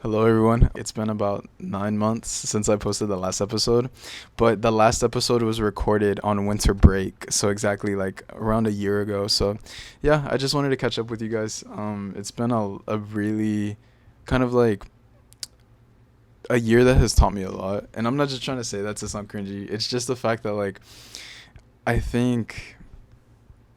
Hello, everyone. It's been about 9 months since I posted the last episode, but the last episode was recorded on winter break, so exactly like around a year ago. So, yeah, I just wanted to catch up with you guys. It's been a really kind of like a year that has taught me a lot, and I'm not just trying to say that to sound cringy. It's just the fact that like I think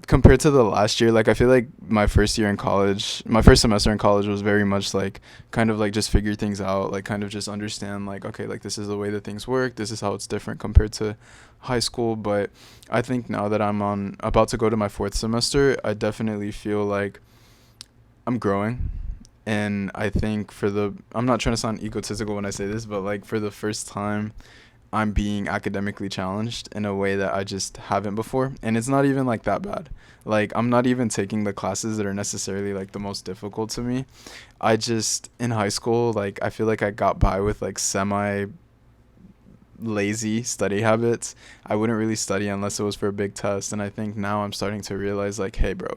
compared to the last year, like I feel like my first year in college, my first semester in college was very much like kind of like just figure things out, like kind of just understand like okay, like this is the way that things work, this is how it's different compared to high school. But I think now that I'm on about to go to my fourth semester, I definitely feel like I'm growing. And I think I'm not trying to sound egotistical when I say this, but like for the first time I'm being academically challenged in a way that I just haven't before. And it's not even like that bad. Like, I'm not even taking the classes that are necessarily like the most difficult to me. I just, in high school, like, I feel like I got by with like semi lazy study habits. I wouldn't really study unless it was for a big test. And I think now I'm starting to realize, like, hey, bro,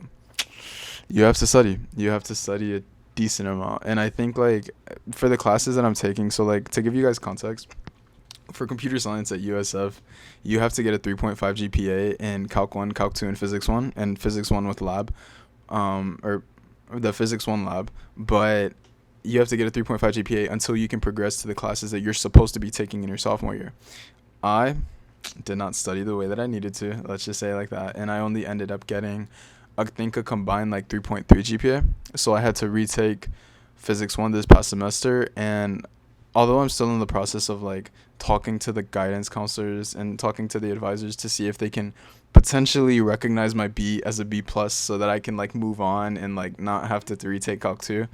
you have to study. You have to study a decent amount. And I think, like, for the classes that I'm taking, so, like, to give you guys context, for computer science at USF, you have to get a 3.5 GPA in Calc 1, Calc 2, and Physics 1, and Physics 1 with lab, or the Physics 1 lab. But you have to get a 3.5 GPA until you can progress to the classes that you're supposed to be taking in your sophomore year. I did not study the way that I needed to, let's just say it like that, and I only ended up getting, I think, a combined like 3.3 GPA. So I had to retake Physics 1 this past semester, and although I'm still in the process of like talking to the guidance counselors and talking to the advisors to see if they can potentially recognize my B as a B plus so that I can like move on and like not have to retake Calc 2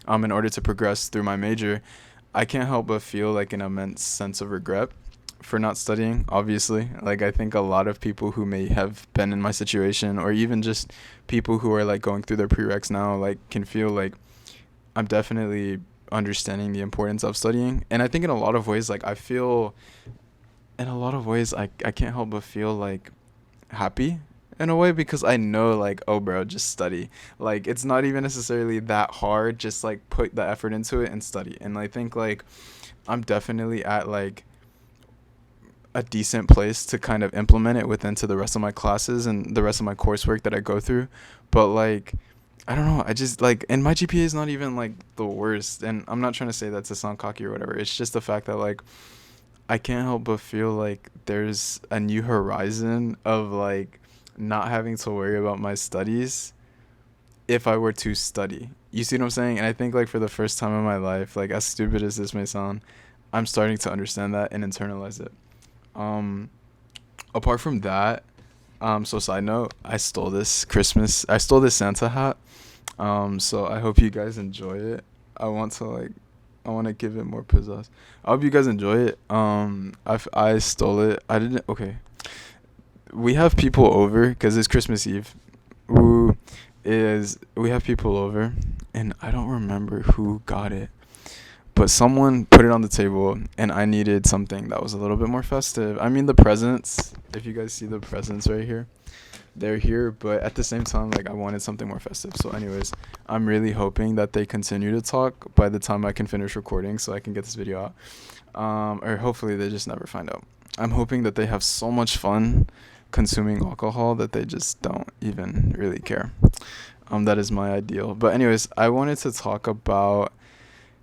in order to progress through my major, I can't help but feel like an immense sense of regret for not studying, obviously. Like, I think a lot of people who may have been in my situation, or even just people who are like going through their prereqs now, like can feel like I'm definitely understanding the importance of studying. And I think in a lot of ways, like I feel in a lot of ways I can't help but feel like happy in a way, because I know like, oh bro, just study. Like, it's not even necessarily that hard, just like put the effort into it and study. And I think like I'm definitely at like a decent place to kind of implement it within to the rest of my classes and the rest of my coursework that I go through. But like, I don't know. I just like, and my GPA is not even like the worst. And I'm not trying to say that to sound cocky or whatever. It's just the fact that like I can't help but feel like there's a new horizon of like not having to worry about my studies if I were to study. You see what I'm saying? And I think like for the first time in my life, like as stupid as this may sound, I'm starting to understand that and internalize it. Um, Apart from that, so side note, I stole this Santa hat. So I hope you guys enjoy it. I want to like, I want to give it more pizzazz. I hope you guys enjoy it. I stole it. I didn't. Okay, we have people over because it's Christmas Eve. Who is we have people over, and I don't remember who got it, but someone put it on the table, and I needed something that was a little bit more festive. I mean, the presents. If you guys see the presents right here, they're here, but at the same time, like I wanted something more festive. So anyways, I'm really hoping that they continue to talk by the time I can finish recording so I can get this video out. Or hopefully they just never find out. I'm hoping that they have so much fun consuming alcohol that they just don't even really care. That is my ideal. But anyways, I wanted to talk about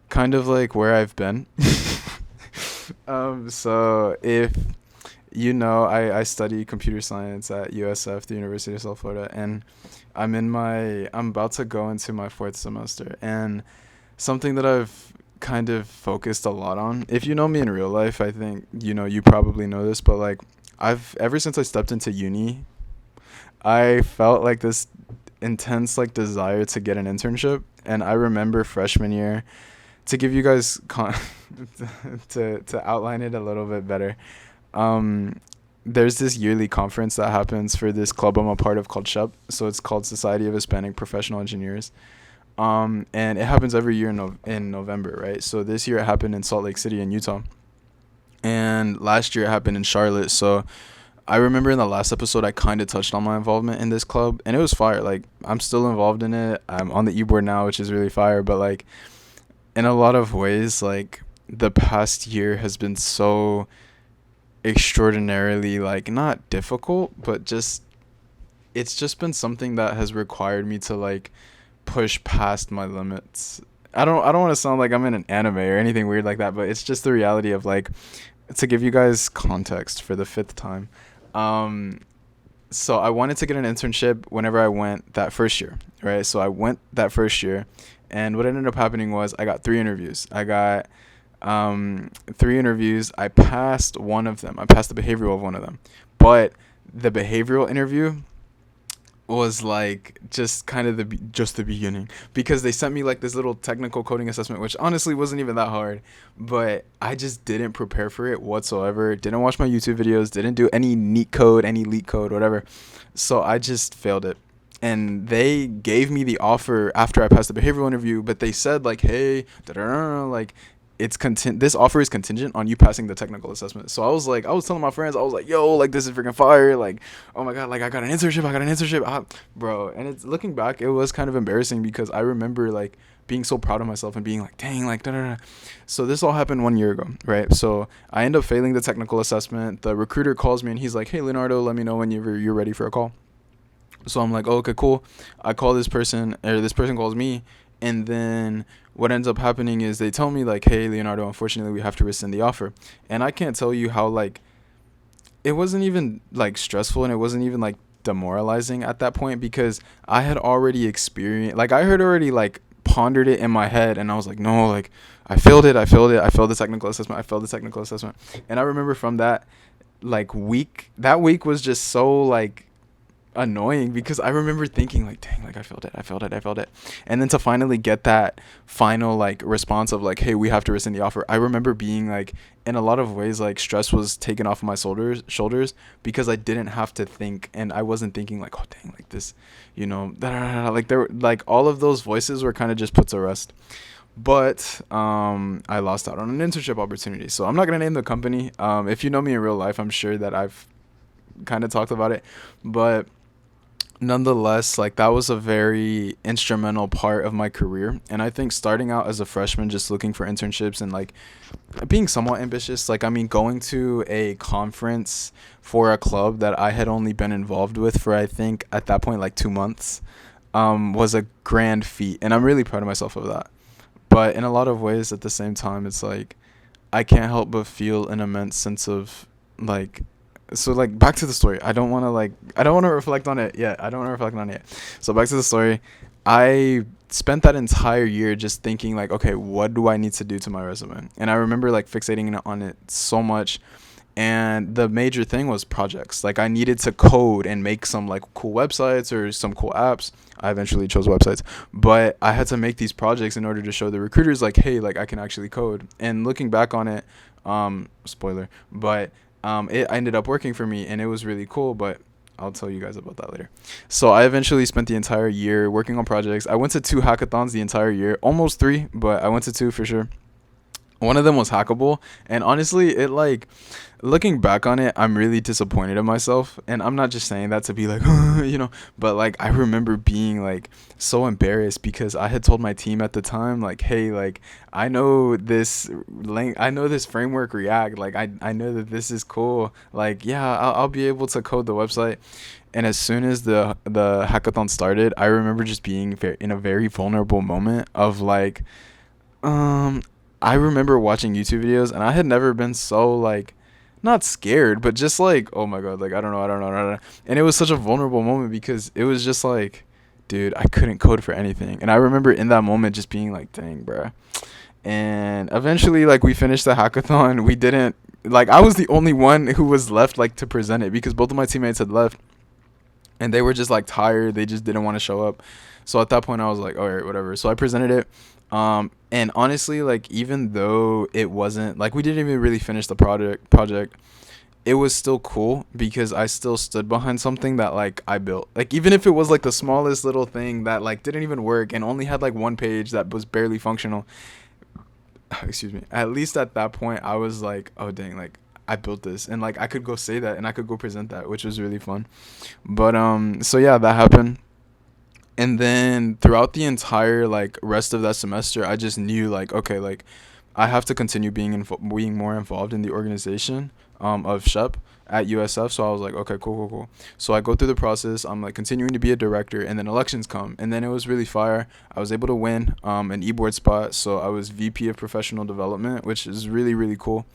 kind of like where I've been. So if you know, I study computer science at USF, the University of South Florida, and I'm about to go into my fourth semester. And something that I've kind of focused a lot on, if you know me in real life, I think, you know, you probably know this, but like, ever since I stepped into uni, I felt like this intense like desire to get an internship. And I remember freshman year, to give you guys to outline it a little bit better. um there's this yearly conference that happens for this club I'm a part of called SHEP. So it's called Society of Hispanic Professional Engineers. And it happens every year in November, right? So this year it happened in Salt Lake City in Utah, and last year it happened in Charlotte. So I remember in the last episode I kind of touched on my involvement in this club, and it was fire. Like, I'm still involved in it. I'm on the e-board now, which is really fire. But like, in a lot of ways, like the past year has been so extraordinarily like not difficult, but just it's just been something that has required me to like push past my limits. I don't want to sound like I'm in an anime or anything weird like that, but it's just the reality of like, to give you guys context for the fifth time. Um so I wanted to get an internship whenever I went that first year, right? So I went that first year, and what ended up happening was I got three interviews. I got three interviews. I passed one of them. I passed the behavioral of one of them, but the behavioral interview was like just kind of just the beginning, because they sent me like this little technical coding assessment, which honestly wasn't even that hard, but I just didn't prepare for it whatsoever. Didn't watch my YouTube videos, didn't do any neat code, any leak code, whatever. So I just failed it. And they gave me the offer after I passed the behavioral interview, but they said like, hey, da-da-da, like this offer is contingent on you passing the technical assessment. So I was telling my friends, I was like, yo, like this is freaking fire, like, oh my god, like I got an internship, bro. And it's, looking back, it was kind of embarrassing because I remember like being so proud of myself and being like, dang, like da da da. So this all happened 1 year ago, right? So I end up failing the technical assessment. The recruiter calls me and he's like, hey Leonardo, let me know when you're ready for a call. So I'm like, oh, okay, cool. I call this person, or this person calls me, and then what ends up happening is they tell me like, hey, Leonardo, unfortunately, we have to rescind the offer. And I can't tell you how like it wasn't even like stressful, and it wasn't even like demoralizing at that point, because I had already experienced, like I had already like pondered it in my head, and I was like, no, like I failed it, I failed it, I failed the technical assessment, I failed the technical assessment. And I remember from that that week was just so like annoying, because I remember thinking like, dang, like I failed it. And then to finally get that final like response of like, hey, we have to rescind the offer, I remember being like, in a lot of ways, like stress was taken off my shoulders, because I didn't have to think, and I wasn't thinking like, oh dang, like this, like there, like all of those voices were kind of just put to rest. But I lost out on an internship opportunity. So I'm not gonna name the company. If you know me in real life, I'm sure that I've kind of talked about it, but nonetheless, like that was a very instrumental part of my career. And I think starting out as a freshman, just looking for internships and like being somewhat ambitious, like I mean, going to a conference for a club that I had only been involved with for, I think at that point, like 2 months, was a grand feat, and I'm really proud of myself of that. But in a lot of ways, at the same time, it's like I can't help but feel an immense sense of like, so like back to the story. I don't want to reflect on it yet. I don't want to reflect on it yet. So back to the story. I spent that entire year just thinking like, okay, what do I need to do to my resume? And I remember like fixating on it so much. And the major thing was projects. Like I needed to code and make some like cool websites or some cool apps. I eventually chose websites, but I had to make these projects in order to show the recruiters like, hey, like I can actually code. And looking back on it, spoiler, but it ended up working for me, and it was really cool. But I'll tell you guys about that later. So I eventually spent the entire year working on projects. I went to 2 hackathons the entire year, almost 3, but I went to 2 for sure. One of them was hackable, and honestly, it like, looking back on it, I'm really disappointed in myself. And I'm not just saying that to be like, but like I remember being like so embarrassed, because I had told my team at the time like, hey, like I know this framework React, like I know that this is cool, like yeah, I'll be able to code the website. And as soon as the hackathon started, I remember just being in a very vulnerable moment of like, um I remember watching YouTube videos, and I had never been so like, not scared, but just like, oh my god, like I don't know. And it was such a vulnerable moment, because it was just like, dude, I couldn't code for anything. And I remember in that moment just being like, dang, bruh. And eventually, like, we finished the hackathon. We didn't, like, I was the only one who was left like to present it, because both of my teammates had left, and they were just like tired. They just didn't want to show up. So at that point, I was like, all right, whatever. So I presented it. And honestly, like, even though it wasn't like, we didn't even really finish the project, it was still cool, because I still stood behind something that like I built. Like, even if it was like the smallest little thing that like didn't even work and only had like one page that was barely functional, excuse me, at least at that point I was like, oh dang, like I built this, and like I could go say that, and I could go present that, which was really fun. But so yeah, that happened. And then throughout the entire like rest of that semester, I just knew like, okay, like I have to continue being more involved in the organization of SHEP at USF. So I was like, okay, cool, cool, cool. So I go through the process. I'm like continuing to be a director, and then elections come, and then it was really fire. I was able to win an e-board spot, so I was VP of professional development, which is really really cool.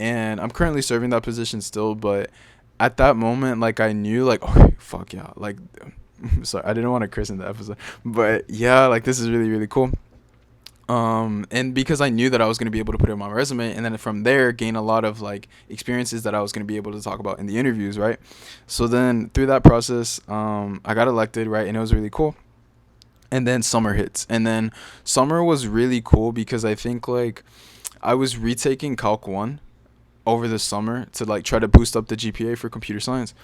And I'm currently serving that position still, but at that moment, like I knew, like, oh fuck yeah, like, sorry, I didn't want to curse in the episode, but yeah, like this is really really cool. And because I knew that I was going to be able to put it on my resume, and then from there gain a lot of like experiences that I was going to be able to talk about in the interviews, right? So then through that process, I got elected, right, and it was really cool. And then summer hits, and then summer was really cool because I think like I was retaking Calc 1 over the summer to like try to boost up the GPA for computer science.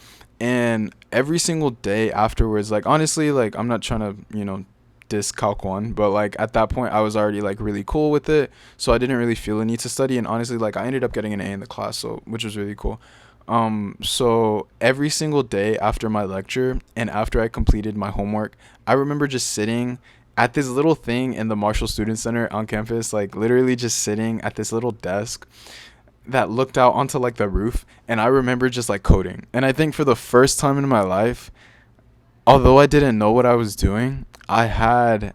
And every single day afterwards, like honestly, like I'm not trying to, diss Calc 1, but like at that point I was already like really cool with it. So I didn't really feel a need to study, and honestly like I ended up getting an A in the class, so which was really cool. So every single day after my lecture and after I completed my homework, I remember just sitting at this little thing in the Marshall Student Center on campus, like literally just sitting at this little desk that looked out onto like the roof, and I remember just like coding. And I think for the first time in my life, although I didn't know what I was doing, I had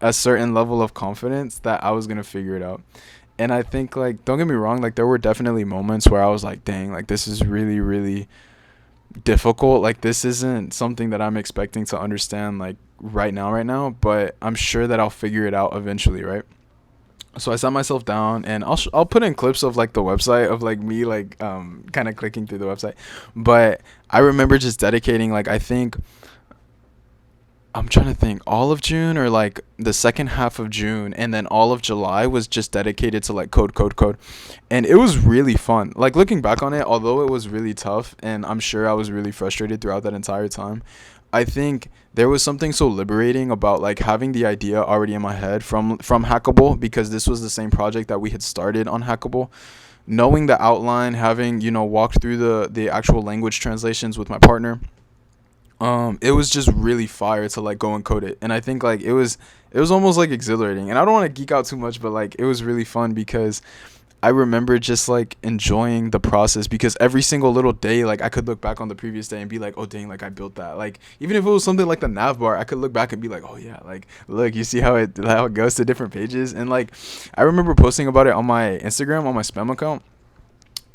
a certain level of confidence that I was going to figure it out. And I think like don't get me wrong, like there were definitely moments where I was like, dang, like this is really really difficult. Like this isn't something that I'm expecting to understand like right now, but I'm sure that I'll figure it out eventually, right? So I sat myself down, and I'll put in clips of like the website of like me like kind of clicking through the website. But I remember just dedicating like I think I'm trying to think all of June or like the second half of June, and then all of July was just dedicated to like code. And it was really fun. Like looking back on it, although it was really tough and I'm sure I was really frustrated throughout that entire time, I think there was something so liberating about like having the idea already in my head from Hackable, because this was the same project that we had started on Hackable. Knowing the outline, having walked through the actual language translations with my partner, it was just really fire to like go and code it. And I think like it was almost like exhilarating. And I don't want to geek out too much, but like it was really fun because I remember just like enjoying the process, because every single little day, like I could look back on the previous day and be like, oh dang, like I built that. Like even if it was something like the nav bar, I could look back and be like, oh yeah, like look, you see how it goes to different pages. And like I remember posting about it on my Instagram, on my spam account,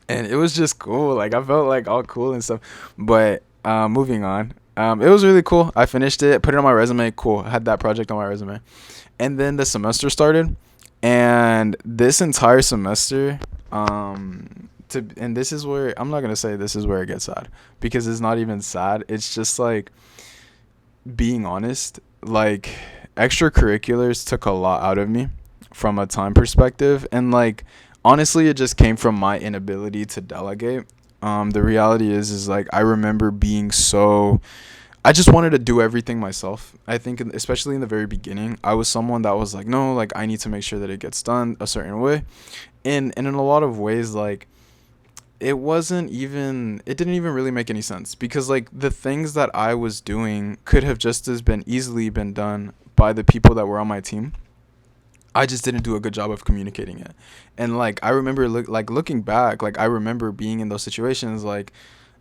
and it was just cool. Like I felt like all cool and stuff. But moving on. It was really cool. I finished it, put it on my resume. Cool. I had that project on my resume. And then the semester started, and this entire semester, and this is where I'm not gonna say this is where it gets sad, because it's not even sad. It's just like being honest. Like extracurriculars took a lot out of me from a time perspective, and like honestly, it just came from my inability to delegate. The reality is like I remember being so I just wanted to do everything myself. I think, especially in the very beginning, I was someone that was like, no, like I need to make sure that it gets done a certain way. And in a lot of ways, like it didn't even really make any sense, because like the things that I was doing could have just as been easily been done by the people that were on my team. I just didn't do a good job of communicating it. And like I remember looking back, like I remember being in those situations, like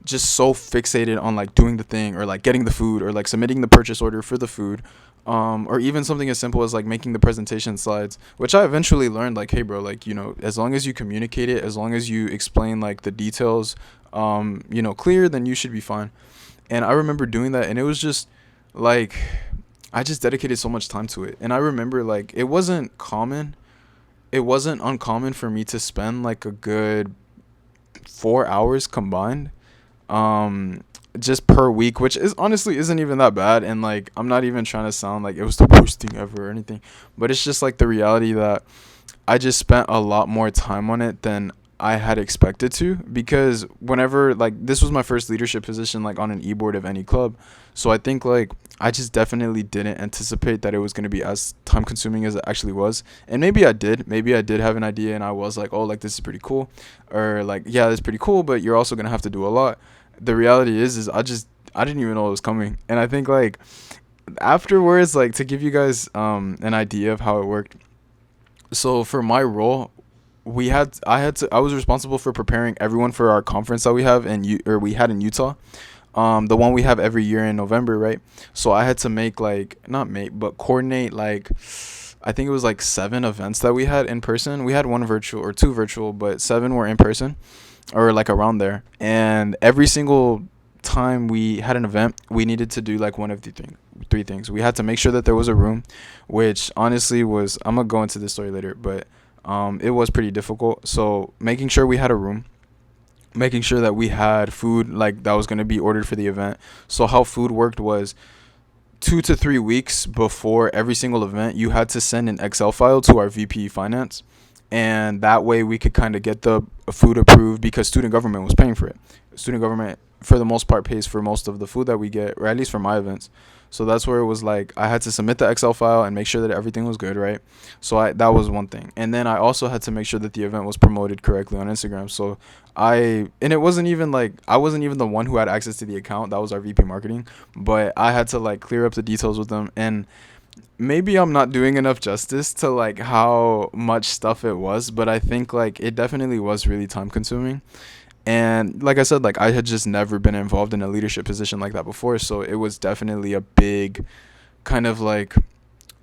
just so fixated on like doing the thing, or like getting the food, or like submitting the purchase order for the food, or even something as simple as like making the presentation slides, which I eventually learned like, hey bro, like as long as you communicate it, as long as you explain like the details clear, then you should be fine. And I remember doing that, and it was just like I just dedicated so much time to it. And I remember like it wasn't uncommon for me to spend like a good 4 hours combined, just per week, which is honestly isn't even that bad. And like I'm not even trying to sound like it was the worst thing ever or anything, but it's just like the reality that I just spent a lot more time on it than I had expected to, because whenever like this was my first leadership position like on an e-board of any club. So I think like I just definitely didn't anticipate that it was going to be as time consuming as it actually was. And maybe I did have an idea, and I was like, oh, like this is pretty cool, or like yeah, that's pretty cool, but you're also going to have to do a lot. The reality is I didn't even know it was coming. And I think like afterwards, like to give you guys an idea of how it worked. So for my role, I was responsible for preparing everyone for our conference that we have or we had in Utah, the one we have every year in November, right? So I had to make like not make but coordinate like I think it was like 7 events that we had in person. We had one virtual or two virtual, but 7 were in person or like around there. And every single time we had an event, we needed to do like one of the 3 things. We had to make sure that there was a room, which honestly was I'm gonna go into this story later, but it was pretty difficult. So making sure we had a room, making sure that we had food like that was gonna be ordered for the event. So how food worked was 2 to 3 weeks before every single event, you had to send an Excel file to our VP finance, and that way we could kind of get the food approved because student government was paying for it. Student government, for the most part, pays for most of the food that we get, or at least for my events. So that's where it was like I had to submit the Excel file and make sure that everything was good, right? So that was one thing, and then I also had to make sure that the event was promoted correctly on Instagram. So and it wasn't even like I wasn't even the one who had access to the account. That was our VP marketing, but I had to like clear up the details with them. And maybe I'm not doing enough justice to like how much stuff it was, but I think like it definitely was really time consuming. And like I said, like I had just never been involved in a leadership position like that before, so it was definitely a big kind of like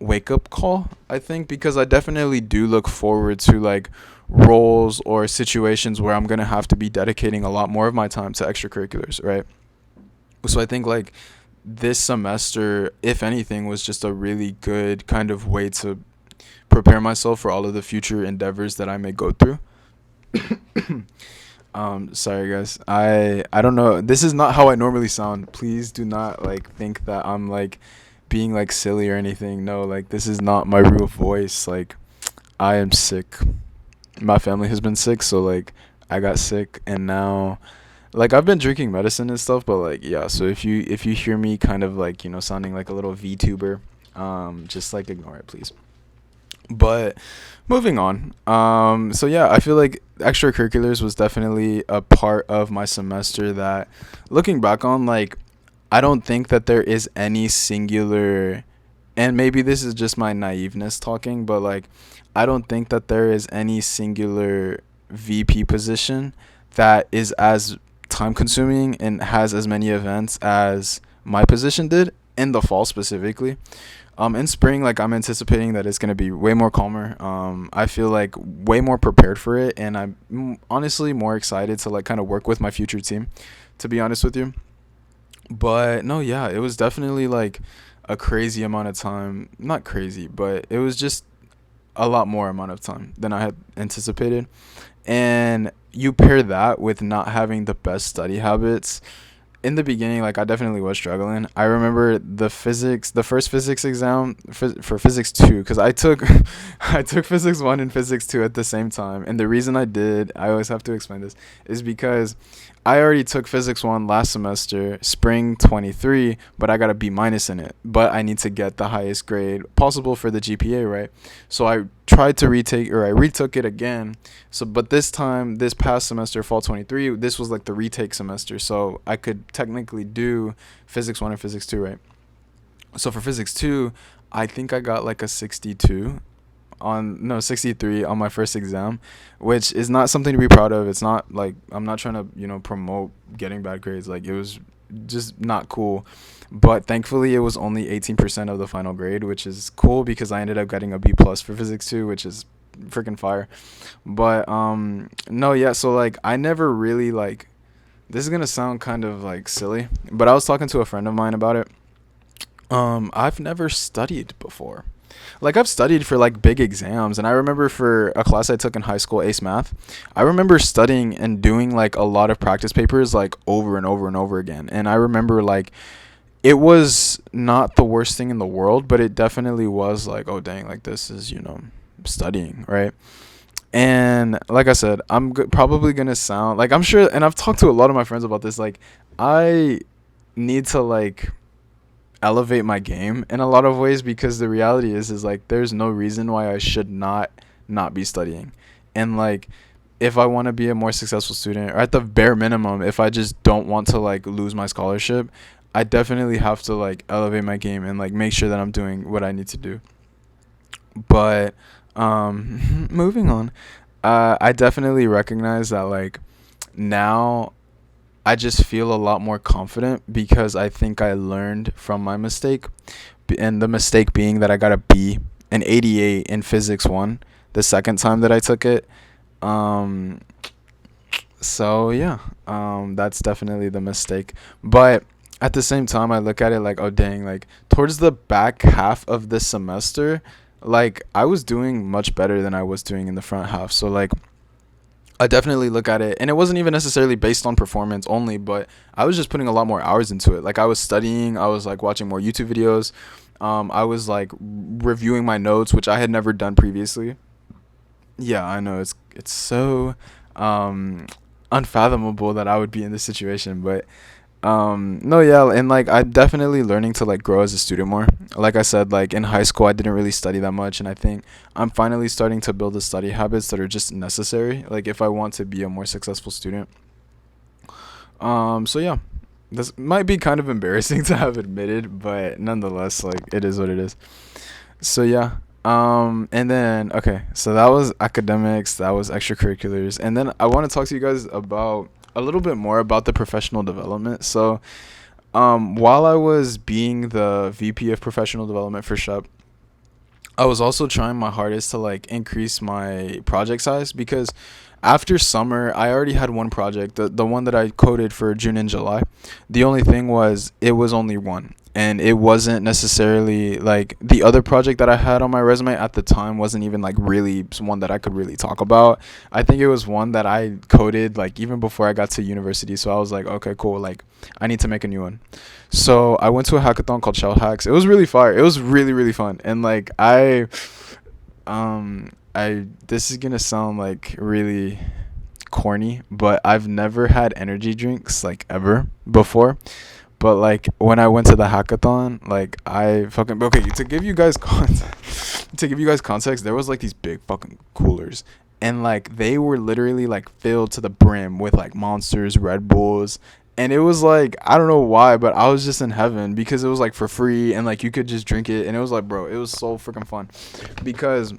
wake up call, I think, because I definitely do look forward to like roles or situations where I'm going to have to be dedicating a lot more of my time to extracurriculars, right? So I think like this semester, if anything, was just a really good kind of way to prepare myself for all of the future endeavors that I may go through. Sorry guys. I don't know. This is not how I normally sound. Please do not like think that I'm like being like silly or anything. No, like this is not my real voice. Like I am sick. My family has been sick, so like I got sick and now like I've been drinking medicine and stuff, but like yeah, so if you hear me kind of like, sounding like a little VTuber, just like ignore it, please. But moving on. So yeah, I feel like extracurriculars was definitely a part of my semester that looking back on, like I don't think that there is any singular, and maybe this is just my naiveness talking, but like I don't think that there is any singular VP position that is as time consuming and has as many events as my position did in the fall specifically. In spring, like I'm anticipating that it's gonna be way more calmer. I feel like way more prepared for it, and I'm honestly more excited to like kind of work with my future team. To be honest with you, but no, yeah, it was definitely like a crazy amount of time. Not crazy, but it was just a lot more amount of time than I had anticipated. And you pair that with not having the best study habits in the beginning, like I definitely was struggling. I remember the first physics exam for physics 2, because I took I took physics 1 and physics 2 at the same time. And the reason I always have to explain this, is because I already took physics 1 last semester, spring 23, but I got a B minus in it. But I need to get the highest grade possible for the GPA, right? So I tried to I retook it again. So, but this time, this past semester, fall 23, this was like the retake semester. So I could technically do physics 1 and physics 2, right? So for physics 2, I think I got like a 62 on no 63 on my first exam, which is not something to be proud of. It's not like I'm not trying to promote getting bad grades. Like it was just not cool, but thankfully it was only 18% of the final grade, which is cool because I ended up getting a B plus for physics 2, which is freaking fire. But no, yeah, so like I never really like, this is gonna sound kind of like silly, but I was talking to a friend of mine about it. I've never studied before. Like I've studied for like big exams, and I remember for a class I took in high school, ACE Math, I remember studying and doing like a lot of practice papers like over and over and over again. And I remember like it was not the worst thing in the world, but it definitely was like, oh dang, like this is, studying, right? And like I said, probably gonna sound like, I'm sure, and I've talked to a lot of my friends about this, like I need to like elevate my game in a lot of ways, because the reality is like there's no reason why I should not be studying. And like if I want to be a more successful student, or at the bare minimum if I just don't want to like lose my scholarship, I definitely have to like elevate my game and like make sure that I'm doing what I need to do. But moving on, I definitely recognize that like now I just feel a lot more confident because I think I learned from my mistake, and the mistake being that I got a B, an 88 in physics 1 the second time that I took it. Um so yeah, that's definitely the mistake. But at the same time, I look at it like, oh dang, like towards the back half of this semester, like I was doing much better than I was doing in the front half. So like I definitely look at it, and it wasn't even necessarily based on performance only, but I was just putting a lot more hours into it. Like I was studying, I was like watching more YouTube videos, I was like reviewing my notes, which I had never done previously. Yeah, I know it's so um unfathomable that I would be in this situation, but no, yeah, and like I'm definitely learning to like grow as a student more. Like I said, like in high school I didn't really study that much, and I think I'm finally starting to build the study habits that are just necessary, like if I want to be a more successful student. So yeah, this might be kind of embarrassing to have admitted, but nonetheless, like it is what it is. So yeah. And then okay, so that was academics, that was extracurriculars, and then I want to talk to you guys about a little bit more about the professional development. So, while I was being the VP of professional development for Shep, I was also trying my hardest to like increase my project size because after summer I already had one project, the one that I coded for June and July. The only thing was it was only one, and it wasn't necessarily like the other project that I had on my resume at the time wasn't even like really one that I could really talk about. I think it was one that I coded like even before I got to university, so I was like, okay, cool, like I need to make a new one. So I went to a hackathon called Shell Hacks. It was really fire. It was really really fun. And like I this is gonna sound like really corny, but I've never had energy drinks like ever before. But like when I went to the hackathon, like I fucking okay, to give you guys to give you guys context, there was like these big fucking coolers, and like they were literally like filled to the brim with like Monsters, Red Bulls, and it was like I don't know why, but I was just in heaven because it was like for free, and like you could just drink it, and it was like, bro, it was so freaking fun. Because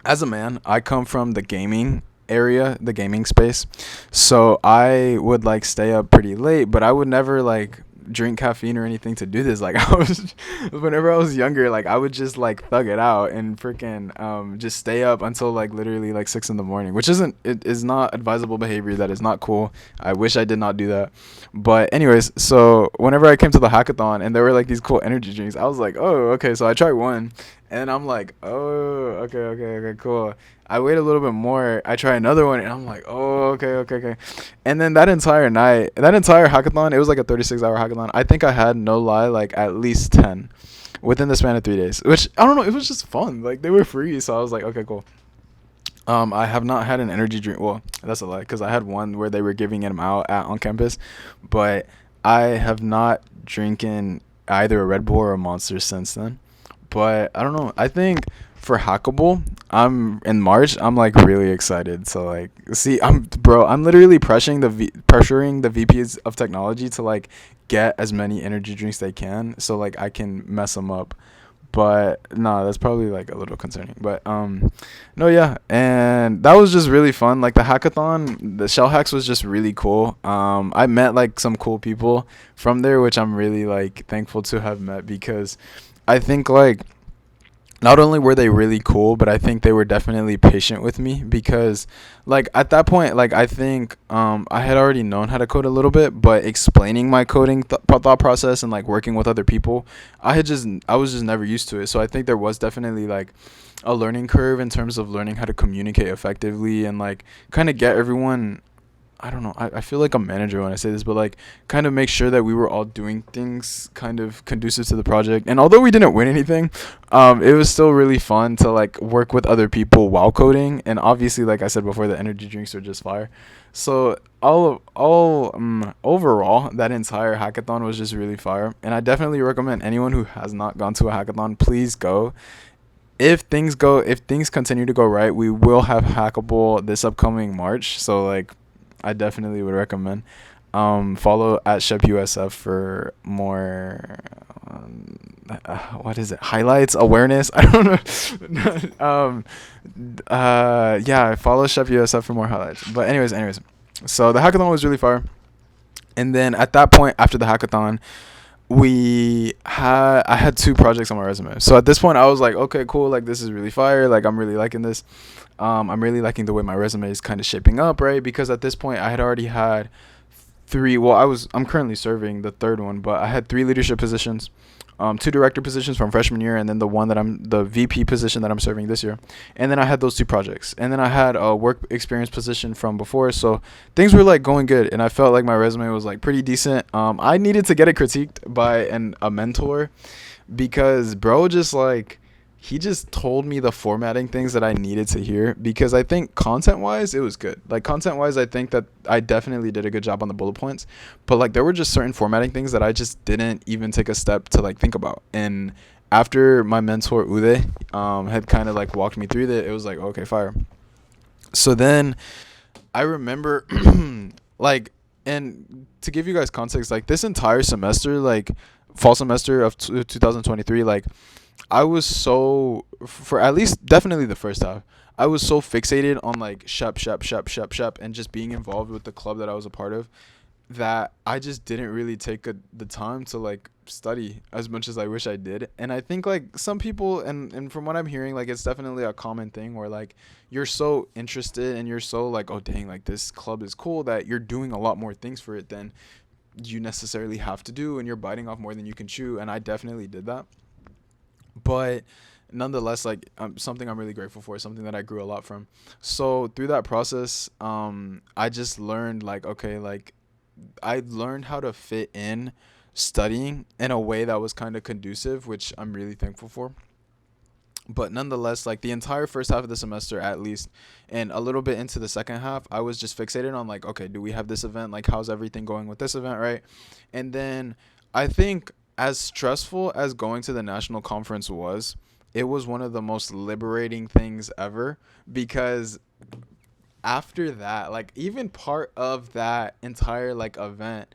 as a man, I come from the gaming area, the gaming space. So I would like stay up pretty late, but I would never like drink caffeine or anything to do this. Like I was whenever I was younger, like I would just like thug it out and freaking just stay up until like literally like 6 in the morning, which isn't it is not advisable behavior. That is not cool. I wish I did not do that. But anyways, so whenever I came to the hackathon and there were like these cool energy drinks, I was like, oh, okay. So I tried one, and I'm like, oh, okay, cool. I wait a little bit more. I try another one, and I'm like, oh, okay. And then that entire night, that entire hackathon, it was like a 36-hour hackathon. I think I had, no lie, like at least 10 within the span of 3 days, which I don't know. It was just fun. Like they were free, so I was like, okay, cool. I have not had an energy drink. Well, that's a lie, because I had one where they were giving them out on campus, but I have not drinking either a Red Bull or a Monster since then. But I don't know. I think for Hackable, I'm in March. I'm like really excited to like see. I'm literally pressuring the VPs of technology to like get as many energy drinks they can, so like I can mess them up. But nah, that's probably like a little concerning. But no, yeah, and that was just really fun. Like the hackathon, the Shell Hacks was just really cool. I met like some cool people from there, which I'm really like thankful to have met, because I think like not only were they really cool, but I think they were definitely patient with me, because like at that point, like I think I had already known how to code a little bit, but explaining my coding thought process and like working with other people, I was just never used to it. So I think there was definitely like a learning curve in terms of learning how to communicate effectively and like kind of get everyone. I don't know. I feel like a manager when I say this, but like kind of make sure that we were all doing things kind of conducive to the project. And although we didn't win anything, it was still really fun to like work with other people while coding. And obviously, like I said before, the energy drinks are just fire. So overall, that entire hackathon was just really fire. And I definitely recommend anyone who has not gone to a hackathon, please go. If things continue to go right, we will have Hackable this upcoming March. So like I definitely would recommend. Follow at Shep USF for more. What is it? Highlights, awareness. I don't know. Yeah. Follow Shep USF for more highlights. But anyways. So the hackathon was really far, and then at that point, after the hackathon, I had two projects on my resume. So at this point, I was like, okay, cool. Like this is really fire. Like I'm really liking this. I'm really liking the way my resume is kind of shaping up, right? Because at this point, I had already had three. Well, I'm currently serving the third one, but I had three leadership positions, two director positions from freshman year, and then the VP position that I'm serving this year. And then I had those two projects, and then I had a work experience position from before. So things were like going good, and I felt like my resume was like pretty decent. I needed to get it critiqued by a mentor, because bro just like he just told me the formatting things that I needed to hear, because I think content wise it was good. Like content wise, I think that I definitely did a good job on the bullet points, but like there were just certain formatting things that I just didn't even take a step to like think about. And after my mentor Ude had kind of like walked me through that, it was like, okay, fire. So then I remember like, and to give you guys context, like this entire semester, like fall semester of 2023, like I was so, for at least definitely the first half, I was so fixated on like shep, and just being involved with the club that I was a part of, that I just didn't really take the time to like study as much as I wish I did. And I think like some people, and from what I'm hearing, like it's definitely a common thing where like you're so interested and you're so like, oh dang, like this club is cool, that you're doing a lot more things for it than you necessarily have to do, and you're biting off more than you can chew. And I definitely did that. But nonetheless, like something I'm really grateful for, something that I grew a lot from. So through that process, I just learned like, okay, like I learned how to fit in studying in a way that was kind of conducive, which I'm really thankful for. But nonetheless, like the entire first half of the semester at least, and a little bit into the second half, I was just fixated on like, okay, do we have this event, like how's everything going with this event, right? And then I think, as stressful as going to the national conference was, it was one of the most liberating things ever, because after that, like even part of that entire like event,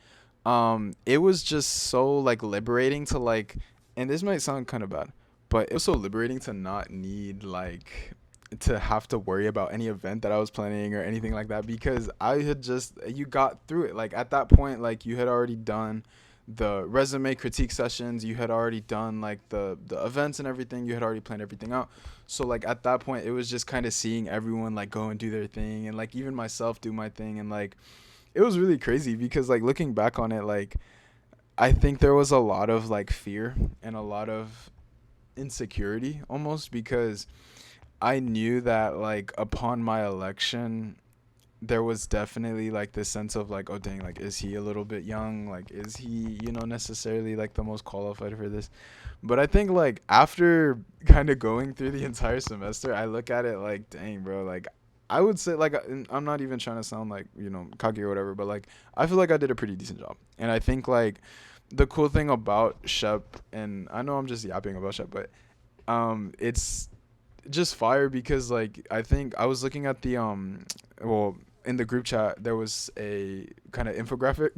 it was just so like liberating to like, and this might sound kind of bad, but it was so liberating to not need like to have to worry about any event that I was planning or anything like that, because I had just, you got through it. Like at that point, like you had already done the resume critique sessions, you had already done like the events and everything, you had already planned everything out. So like at that point, it was just kind of seeing everyone like go and do their thing, and like even myself do my thing. And like it was really crazy, because like looking back on it, like I think there was a lot of like fear and a lot of insecurity almost, because I knew that like upon my election, there was definitely like this sense of like, oh dang, like is he a little bit young, like is he, necessarily like the most qualified for this. But I think like after kind of going through the entire semester, I look at it like, dang bro, like I would say, like I'm not even trying to sound like, cocky or whatever, but like I feel like I did a pretty decent job. And I think like the cool thing about Shep, and I know I'm just yapping about Shep, but it's just fire, because like I think I was looking at the well, in the group chat there was a kind of infographic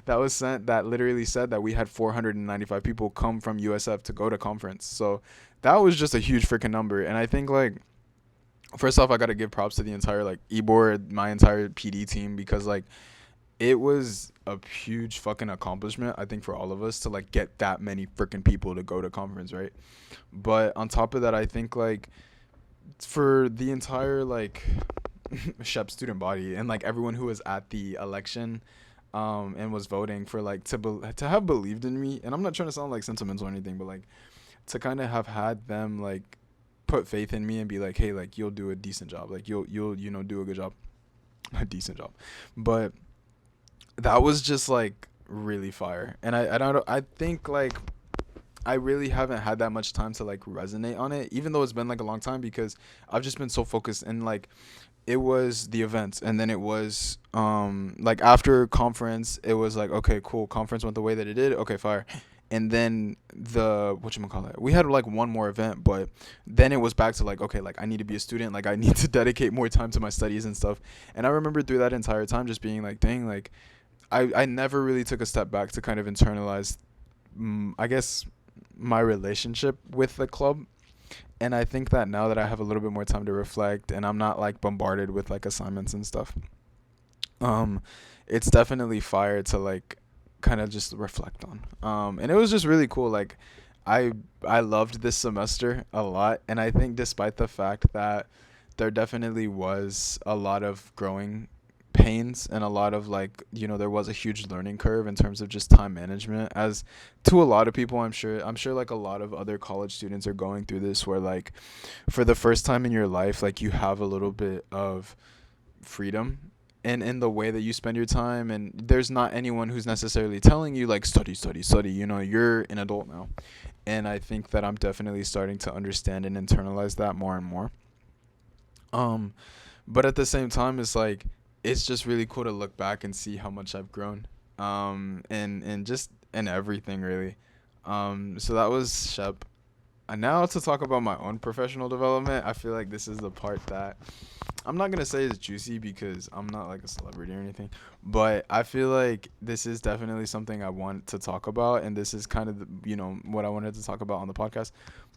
that was sent that literally said that we had 495 people come from USF to go to conference. So that was just a huge freaking number. And I think like, first off, I got to give props to the entire like e-board, my entire PD team, because like it was a huge fucking accomplishment, I think, for all of us to like get that many freaking people to go to conference, right? But on top of that, I think like for the entire like Shep student body, and like everyone who was at the election and was voting, for like to have believed in me, and I'm not trying to sound like sentimental or anything, but like to kind of have had them like put faith in me and be like, hey, like you'll do a decent job, like you'll do a good job, a decent job. But that was just like really fire. And I think like I really haven't had that much time to like resonate on it, even though it's been like a long time, because I've just been so focused. And like it was the events, and then it was like after conference, it was like, okay, cool, conference went the way that it did, okay, fire. And then the whatchamacallit, we had like one more event, but then it was back to like, okay, like I need to be a student, like I need to dedicate more time to my studies and stuff. And I remember through that entire time just being like, dang, like I never really took a step back to kind of internalize, I guess, my relationship with the club. And I think that now that I have a little bit more time to reflect and I'm not like bombarded with like assignments and stuff, um, it's definitely fire to like kind of just reflect on. And it was just really cool. Like, I I loved this semester a lot, and I think despite the fact that there definitely was a lot of growing pains and a lot of like, there was a huge learning curve in terms of just time management, as to a lot of people. I'm sure like a lot of other college students are going through this, where like for the first time in your life, like you have a little bit of freedom in the way that you spend your time, and there's not anyone who's necessarily telling you like study, study, study. You're an adult now. And I think that I'm definitely starting to understand and internalize that more and more. um but at the same time, it's like it's just really cool to look back and see how much I've grown, and just in everything really. So that was Shep. And now to talk about my own professional development, I feel like this is the part that I'm not gonna say is juicy because I'm not like a celebrity or anything, but I feel like this is definitely something I want to talk about, and this is kind of what I wanted to talk about on the podcast.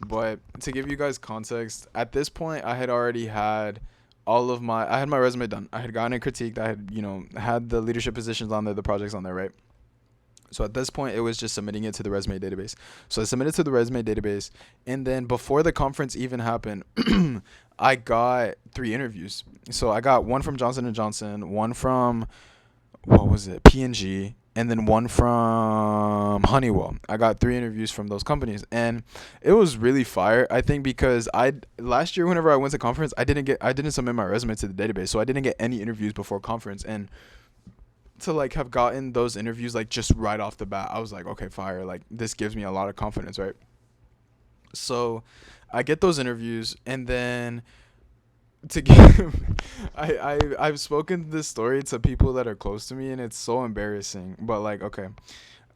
But to give you guys context, at this point, I had already had I had my resume done. I had gotten it critiqued. I had had the leadership positions on there, the projects on there, right? So at this point, it was just submitting it to the resume database. So I submitted to the resume database, and then before the conference even happened, I got 3 interviews. So I got one from Johnson and Johnson, one from what was it, P&G, and then one from Honeywell. I got 3 interviews from those companies, and it was really fire. I think because I last year whenever I went to conference, I didn't submit my resume to the database, so I didn't get any interviews before conference. And to like have gotten those interviews like just right off the bat, I was like, okay, fire. Like this gives me a lot of confidence, right? So I get those interviews, and then to give I've spoken this story to people that are close to me, and it's so embarrassing. But like, okay.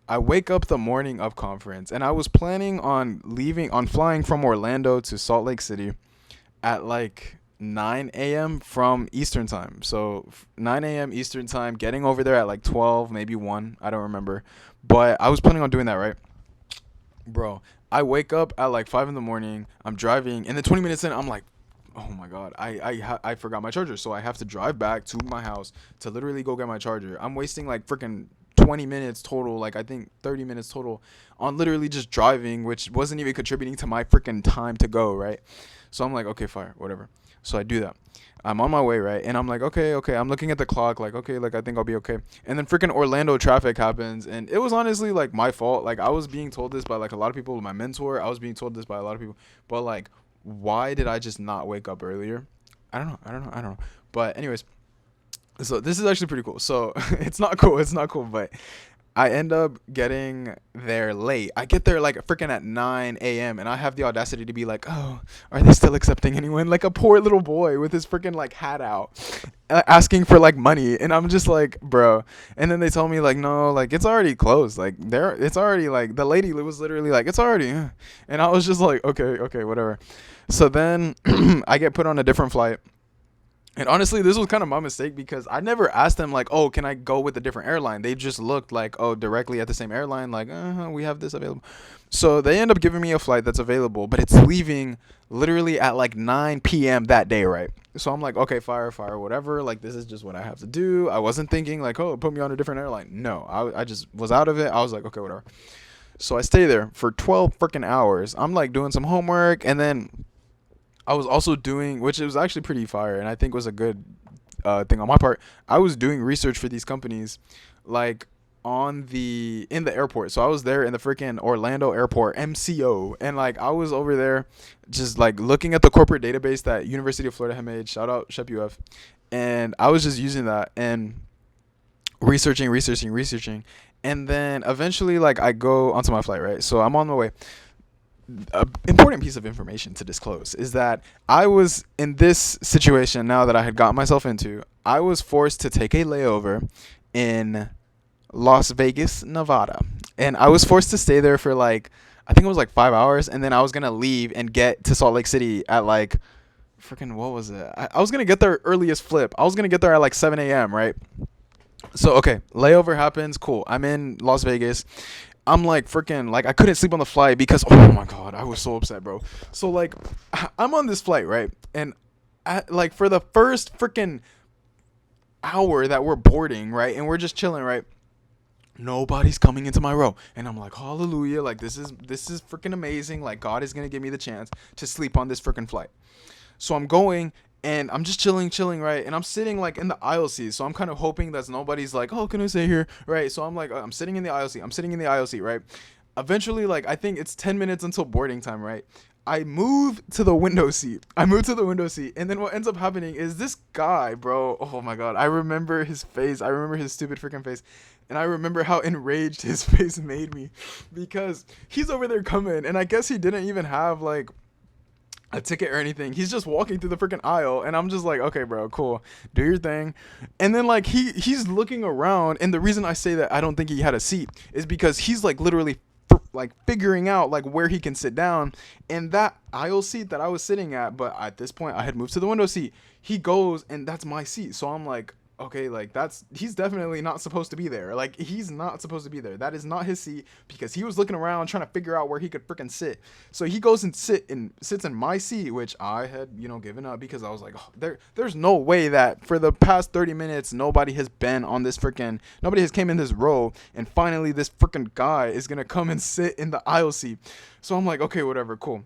I wake up the morning of conference, and I was planning on flying from Orlando to Salt Lake City at like 9 a.m. from Eastern time. So 9 a.m. Eastern time, getting over there at like 12, maybe 1. I don't remember. But I was planning on doing that, right? Bro, I wake up at like 5 in the morning. I'm driving, and then 20 minutes in, I'm like, oh my God, I forgot my charger. So I have to drive back to my house to literally go get my charger. I'm wasting like freaking 20 minutes total, like I think 30 minutes total on literally just driving, which wasn't even contributing to my freaking time to go, right? So I'm like, okay, fire, whatever. So I do that. I'm on my way, right? And I'm like, okay. I'm looking at the clock, like, okay, like I think I'll be okay. And then freaking Orlando traffic happens, and it was honestly like my fault. Like I was being told this by like a lot of people, my mentor. I was being told this by a lot of people, but like, why did I just not wake up earlier? I don't know. But anyways, so this is actually pretty cool. So it's not cool. It's not cool, but I end up getting there late. I get there like freaking at 9 a.m. and I have the audacity to be like, oh, are they still accepting anyone? Like a poor little boy with his freaking like hat out, asking for like money. And I'm just like, bro. And then they tell me like, no, like it's already closed. Like it's already like, the lady was literally like, it's already. And I was just like, okay, whatever. So then I get put on a different flight. And honestly, this was kind of my mistake because I never asked them like, oh, can I go with a different airline? They just looked like, oh, directly at the same airline, like, we have this available. So they end up giving me a flight that's available, but it's leaving literally at like 9 p.m. that day, right? So I'm like, okay, fire, whatever. Like, this is just what I have to do. I wasn't thinking like, oh, put me on a different airline. No, I just was out of it. I was like, okay, whatever. So I stay there for 12 freaking hours. I'm like doing some homework, and then I was also doing, which was actually pretty fire, and I think was a good thing on my part. I was doing research for these companies, like in the airport. So I was there in the freaking Orlando airport, MCO, and like I was over there, just like looking at the corporate database that University of Florida had made. Shout out Shep UF, and I was just using that and researching, and then eventually like I go onto my flight, right? So I'm on my way. An important piece of information to disclose is that I was in this situation now that I had gotten myself into. I was forced to take a layover in Las Vegas, Nevada. And I was forced to stay there for like, I think it was like 5 hours. And then I was going to leave and get to Salt Lake City at like, freaking, what was it? I was going to get there earliest flip. I was going to get there at like 7 a.m., right? So okay, layover happens. Cool. I'm in Las Vegas. I'm like freaking like I couldn't sleep on the flight because oh my god, I was so upset, bro. So like I'm on this flight, right? And like for the first freaking hour that we're boarding, right? And we're just chilling, right? Nobody's coming into my row. And I'm like, hallelujah, like this is freaking amazing. Like God is going to give me the chance to sleep on this freaking flight. So I'm going and I'm just chilling, right? And I'm sitting like in the aisle seat. So I'm kind of hoping that nobody's like, oh, can I sit here? Right. So I'm like, I'm sitting in the aisle seat. I'm sitting in the aisle seat, right? Eventually, like, I think it's 10 minutes until boarding time, right? I move to the window seat. And then what ends up happening is this guy, bro. Oh my God. I remember his face. I remember his stupid freaking face. And I remember how enraged his face made me because he's over there coming. And I guess he didn't even have like a ticket or anything. He's just walking through the freaking aisle, and I'm just like, okay, bro, cool, do your thing. And then like he's looking around, and the reason I say that I don't think he had a seat is because he's like literally like figuring out like where he can sit down. And that aisle seat that I was sitting at, but at this point I had moved to the window seat. He goes, and that's my seat. So I'm like, okay, like he's definitely not supposed to be there. Like he's not supposed to be there. That is not his seat because he was looking around trying to figure out where he could freaking sit. So he goes and sits in my seat, which I had, given up because I was like, oh, there's no way that for the past 30 minutes nobody has came in this row, and finally this freaking guy is gonna come and sit in the aisle seat. So I'm like, okay, whatever, cool.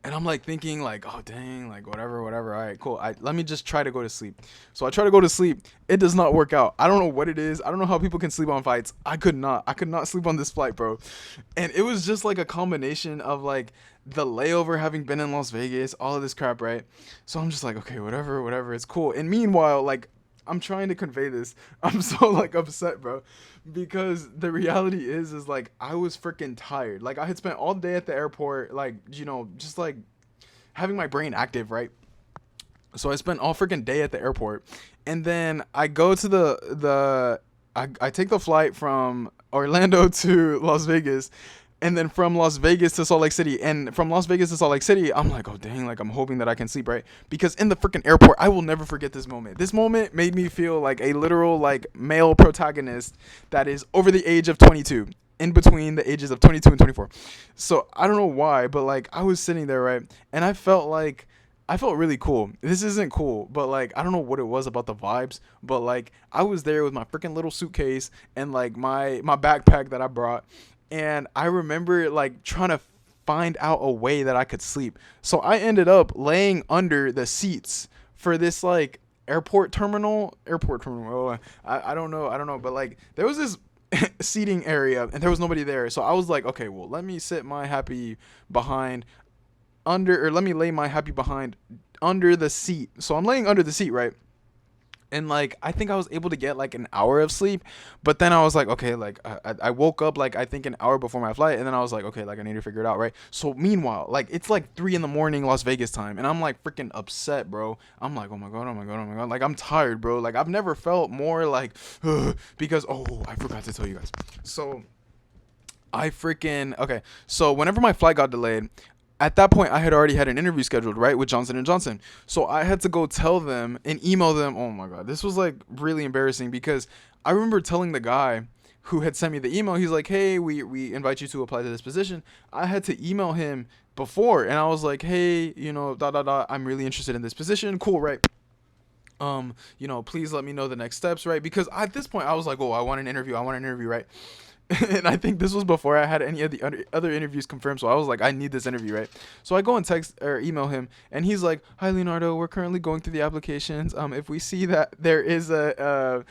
And I'm like thinking like, oh dang, like whatever. All right, cool. Let me just try to go to sleep. So I try to go to sleep. It does not work out. I don't know what it is. I don't know how people can sleep on flights. I could not sleep on this flight, bro. And it was just like a combination of like the layover, having been in Las Vegas, all of this crap, right? So I'm just like, okay, whatever, it's cool. And meanwhile, like I'm trying to convey this. I'm so like upset, bro, because the reality is like I was freaking tired. Like I had spent all day at the airport, like just like having my brain active, right? So I spent all freaking day at the airport, and then I go to I take the flight from Orlando to Las Vegas, and then from Las Vegas to Salt Lake City. And from Las Vegas to Salt Lake City, I'm like, oh dang, like I'm hoping that I can sleep, right? Because in the freaking airport, I will never forget this moment. This moment made me feel like a literal like male protagonist that is over the age of 22, in between the ages of 22 and 24. So I don't know why, but like I was sitting there, right? And I felt really cool. This isn't cool, but like I don't know what it was about the vibes, but like I was there with my freaking little suitcase and like my backpack that I brought. And I remember like trying to find out a way that I could sleep. So I ended up laying under the seats for this like airport terminal. Oh, I don't know. But like there was this seating area and there was nobody there. So I was like, okay, well, let me sit my happy behind let me lay my happy behind under the seat. So I'm laying under the seat, right? And like I think I was able to get like an hour of sleep, but then I was like, okay, like I woke up like I think an hour before my flight, and then I was like, okay, like I need to figure it out, right? So meanwhile, like it's like 3 a.m. Las Vegas time, and I'm like freaking upset, bro. I'm like, oh my god, like I'm tired, bro. Like I've never felt more like because I forgot to tell you guys. So I freaking okay. So whenever my flight got delayed, at that point I had already had an interview scheduled, right, with Johnson & Johnson. So I had to go tell them and email them. Oh my god, this was like really embarrassing because I remember telling the guy who had sent me the email, he's like, hey, we invite you to apply to this position. I had to email him before, and I was like, hey, I'm really interested in this position. Cool, right? Please let me know the next steps, right? Because at this point I was like, oh, I want an interview, right? And I think this was before I had any of the other interviews confirmed. So I was like, I need this interview, right? So I go and text or email him, and he's like, hi, Leonardo, we're currently going through the applications. If we see that there is a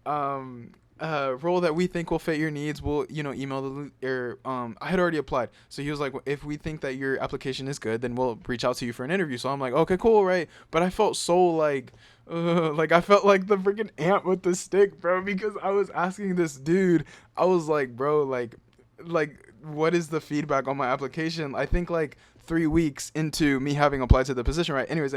role that we think will fit your needs, we'll, email I had already applied. So he was like, if we think that your application is good, then we'll reach out to you for an interview. So I'm like, okay, cool, right? But I felt so like I felt like the freaking ant with the stick, bro, because I was asking this dude, I was like, bro, like what is the feedback on my application? I think like 3 weeks into me having applied to the position, right? Anyways.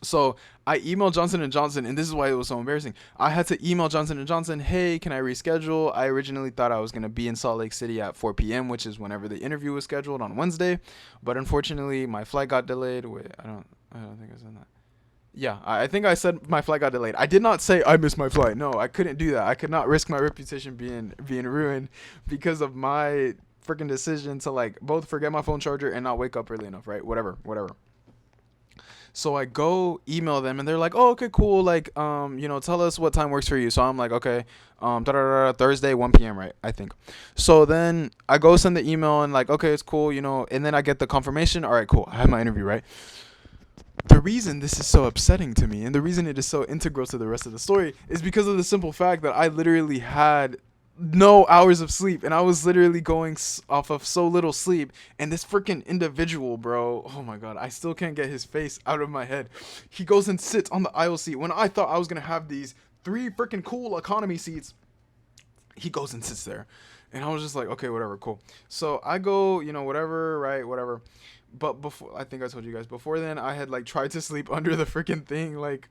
So I emailed Johnson & Johnson, and this is why it was so embarrassing. I had to email Johnson & Johnson, hey, can I reschedule? I originally thought I was going to be in Salt Lake City at 4 p.m., which is whenever the interview was scheduled on Wednesday. But unfortunately, my flight got delayed. Wait, I don't think I said that. Yeah, I think I said my flight got delayed. I did not say I missed my flight. No, I couldn't do that. I could not risk my reputation being ruined because of my freaking decision to like both forget my phone charger and not wake up early enough, right? Whatever, whatever. So I go email them and they're like, "Oh, okay, cool. Like, tell us what time works for you." So I'm like, "Okay, Thursday 1 p.m., right? I think." So then I go send the email and like, "Okay, it's cool, and then I get the confirmation. All right, cool. I have my interview, right? The reason this is so upsetting to me and the reason it is so integral to the rest of the story is because of the simple fact that I literally had no hours of sleep and I was literally going off of so little sleep. And this freaking individual, bro, oh my god, I still can't get his face out of my head. He goes and sits on the aisle seat when I thought I was gonna have these three freaking cool economy seats. He goes and sits there, and I was just like, okay, whatever, cool. So I go, whatever, right, whatever. But before, I think I told you guys before then, I had like tried to sleep under the freaking thing, like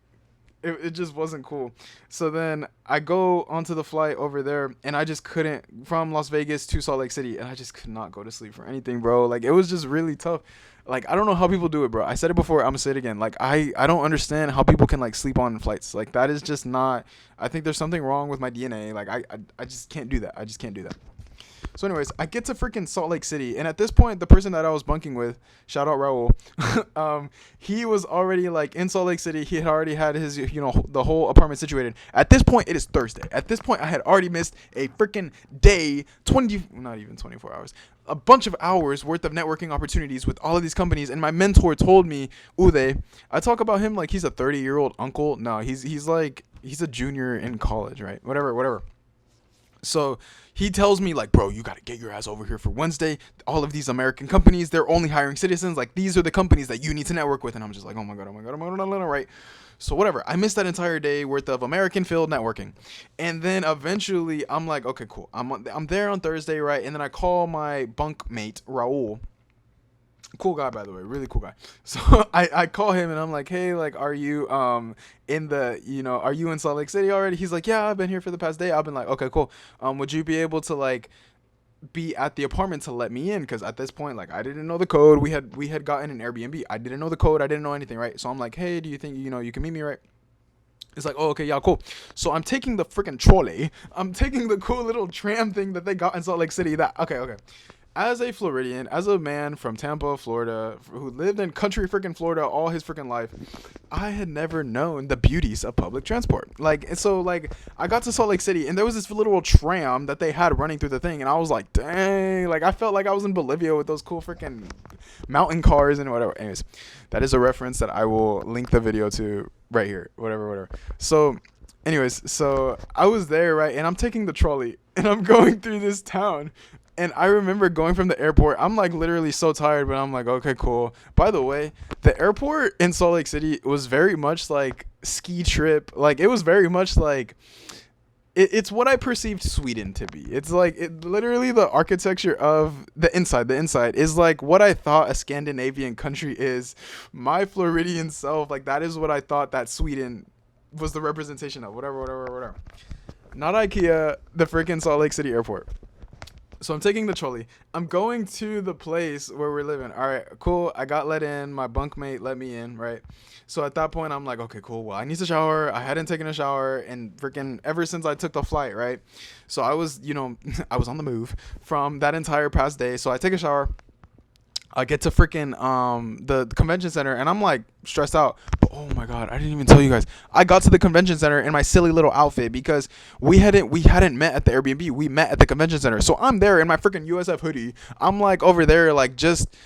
it just wasn't cool. So then I go onto the flight over there, and I just couldn't, from Las Vegas to Salt Lake City, and I just could not go to sleep for anything, bro. Like it was just really tough. Like I don't know how people do it, bro. I said it before, I'm gonna say it again. Like I don't understand how people can like sleep on flights. Like that is just not. I think there's something wrong with my DNA. Like I just can't do that. I just can't do that. So, anyways, I get to freaking Salt Lake City, and at this point, the person that I was bunking with, shout out Raul, he was already like in Salt Lake City. He had already had his, the whole apartment situated. At this point, it is Thursday. At this point, I had already missed a freaking day, not even 24 hours, a bunch of hours worth of networking opportunities with all of these companies. And my mentor told me, Uday, I talk about him like he's a 30-year-old uncle. No, he's a junior in college, right? Whatever, whatever. So he tells me like, bro, you got to get your ass over here for Wednesday. All of these American companies, they're only hiring citizens. Like these are the companies that you need to network with. And I'm just like, oh my God, oh my God, oh my God, right? So whatever. I missed that entire day worth of American field networking. And then eventually I'm like, okay, cool. I'm there on Thursday, right? And then I call my bunk mate, Raul. Cool guy, by the way, really cool guy. So I call him and I'm like, hey, like, are you are you in Salt Lake City already? He's like, yeah, I've been here for the past day. I've been like, okay, cool. Would you be able to like be at the apartment to let me in? Because at this point, like, I didn't know the code. We had gotten an Airbnb. I didn't know the code. I didn't know anything, right? So I'm like, hey, do you think you can meet me, right? It's like, oh, okay, yeah, cool. So I'm taking the freaking trolley. I'm taking the cool little tram thing that they got in Salt Lake City. Okay. As a Floridian, as a man from Tampa, Florida, who lived in country freaking Florida all his freaking life, I had never known the beauties of public transport. Like, and so, like, I got to Salt Lake City, and there was this little tram that they had running through the thing, and I was like, dang, like, I felt like I was in Bolivia with those cool freaking mountain cars and whatever. Anyways, that is a reference that I will link the video to right here, whatever. So, anyways, so I was there, right, and I'm taking the trolley, and I'm going through this town. And I remember going from the airport. I'm like literally so tired, but I'm like, okay, cool. By the way, the airport in Salt Lake City was very much like ski trip. Like it was very much like it's what I perceived Sweden to be. It's like literally the architecture of the inside is like what I thought a Scandinavian country is. My Floridian self, like that is what I thought that Sweden was the representation of. Whatever. Not IKEA, the freaking Salt Lake City airport. So I'm taking the trolley. I'm going to the place where we're living. All right, cool. I got let in. My bunkmate let me in, right? So at that point, I'm like, okay, cool. Well, I need to shower. I hadn't taken a shower and freaking ever since I took the flight, right? So I was, I was on the move from that entire past day. So I take a shower. I get to freaking the convention center and I'm like stressed out. But oh my god, I didn't even tell you guys. I got to the convention center in my silly little outfit because we hadn't met at the Airbnb. We met at the convention center. So I'm there in my freaking USF hoodie. I'm like over there like just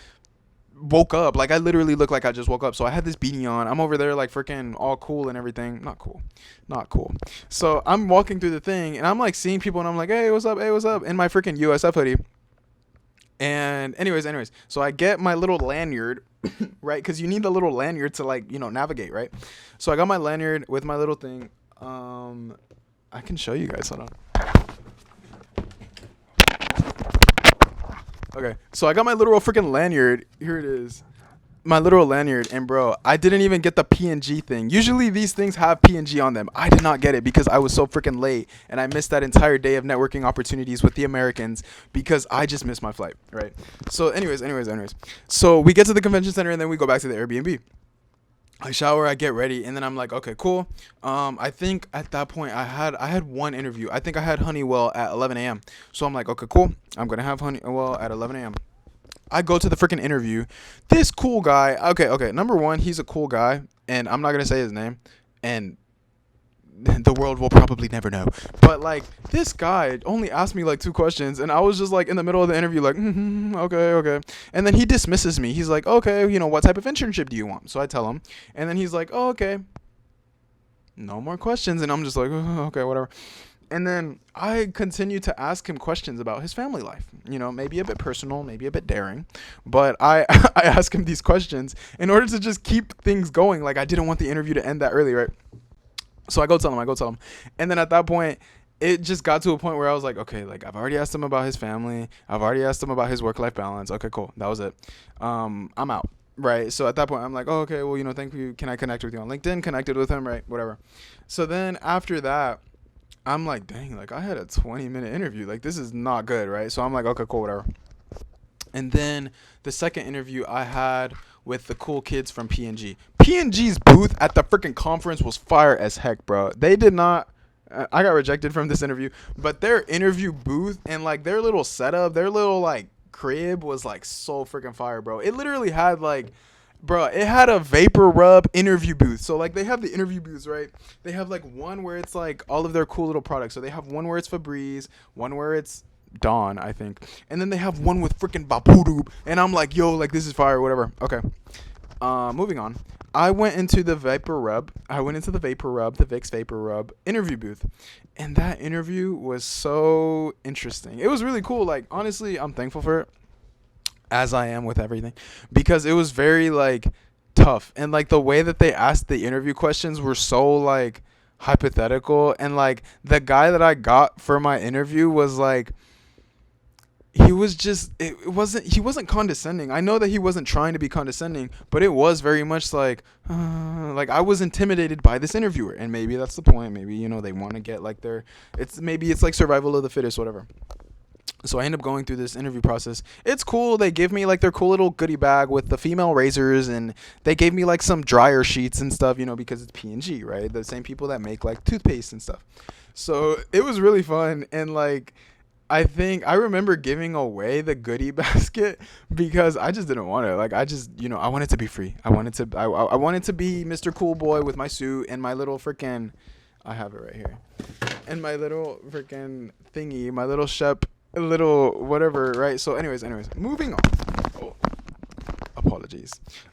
woke up. Like I literally look like I just woke up. So I had this beanie on. I'm over there like freaking all cool and everything. Not cool. So I'm walking through the thing and I'm like seeing people and I'm like, hey, what's up? In my freaking USF hoodie. And anyways, so I get my little lanyard, right? Because you need the little lanyard to like, navigate, right? So I got my lanyard with my little thing. I can show you guys. Hold on. Okay, so I got my literal freaking lanyard. Here it is. My literal lanyard, and bro, I didn't even get the PNG thing. Usually these things have PNG on them. I did not get it because I was so freaking late and I missed that entire day of networking opportunities with the Americans because I just missed my flight, right? So anyways. So we get to the convention center and then we go back to the Airbnb. I shower, I get ready, and then I'm like, okay, cool. I think at that point I had one interview. I think I had Honeywell at 11 a.m. So I'm like, okay, cool. I'm gonna have Honeywell at 11 a.m. I go to the freaking interview. This cool guy. Okay. Number one, he's a cool guy, and I'm not gonna say his name, and the world will probably never know. But like, this guy only asked me like two questions, and I was just like in the middle of the interview, like, okay. And then he dismisses me. He's like, okay, what type of internship do you want? So I tell him, and then he's like, oh, okay, no more questions, and I'm just like, oh, okay, whatever. And then I continue to ask him questions about his family life. Maybe a bit personal, maybe a bit daring, but I I ask him these questions in order to just keep things going. Like, I didn't want the interview to end that early, right? So I go tell him. And then at that point, it just got to a point where I was like, okay, like, I've already asked him about his family. I've already asked him about his work-life balance. Okay, cool. That was it. I'm out. Right. So at that point, I'm like, oh, okay, well, thank you. Can I connect with you on LinkedIn? Connected with him, right? Whatever. So then after that, I'm like, dang, like, I had a 20-minute interview. Like, this is not good, right? So I'm like, okay, cool, whatever. And then the second interview I had with the cool kids from P&G. P&G's booth at the freaking conference was fire as heck, bro. They did not. I got rejected from this interview, but their interview booth and like their little setup, their little like crib was like so freaking fire, bro. It literally had like, bro, it had a vapor rub interview booth. So like they have the interview booths, right? They have like one where it's like all of their cool little products. So they have one where it's Febreze, one where it's Dawn, I think, and then they have one with freaking Vaporu, and I'm like, yo, like, this is fire, whatever. Okay. Moving on. I went into the Vapor Rub. The Vicks Vapor Rub interview booth, and that interview was so interesting. It was really cool. Like, honestly, I'm thankful for it, as I am with everything, because it was very like tough, and like the way that they asked the interview questions were so like hypothetical, and like the guy that I got for my interview was like, he was just he wasn't condescending. I know that he wasn't trying to be condescending, but it was very much like I was intimidated by this interviewer, and maybe that's the point. Maybe they want to get like it's like survival of the fittest, whatever. So I end up going through this interview process. It's cool. They give me like their cool little goodie bag with the female razors, and they gave me like some dryer sheets and stuff, because it's P&G, right? The same people that make like toothpaste and stuff. So it was really fun, and like, I think I remember giving away the goodie basket because I just didn't want it. Like, I just, I wanted to be free. I wanted to be Mr. Cool Boy with my suit and my little freaking, I have it right here, and my little freaking thingy, my little Shep, little whatever, right? So anyways, moving on. Oh, apologies.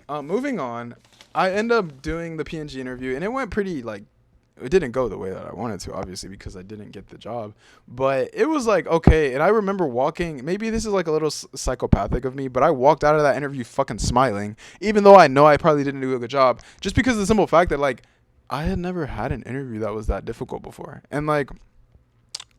Moving on. I end up doing the P&G interview, and it went pretty like, it didn't go the way that I wanted to, obviously, because I didn't get the job. But it was like, okay. And I remember walking, maybe this is like a little psychopathic of me, but I walked out of that interview fucking smiling, even though I know I probably didn't do a good job, just because of the simple fact that like, I had never had an interview that was that difficult before. And like,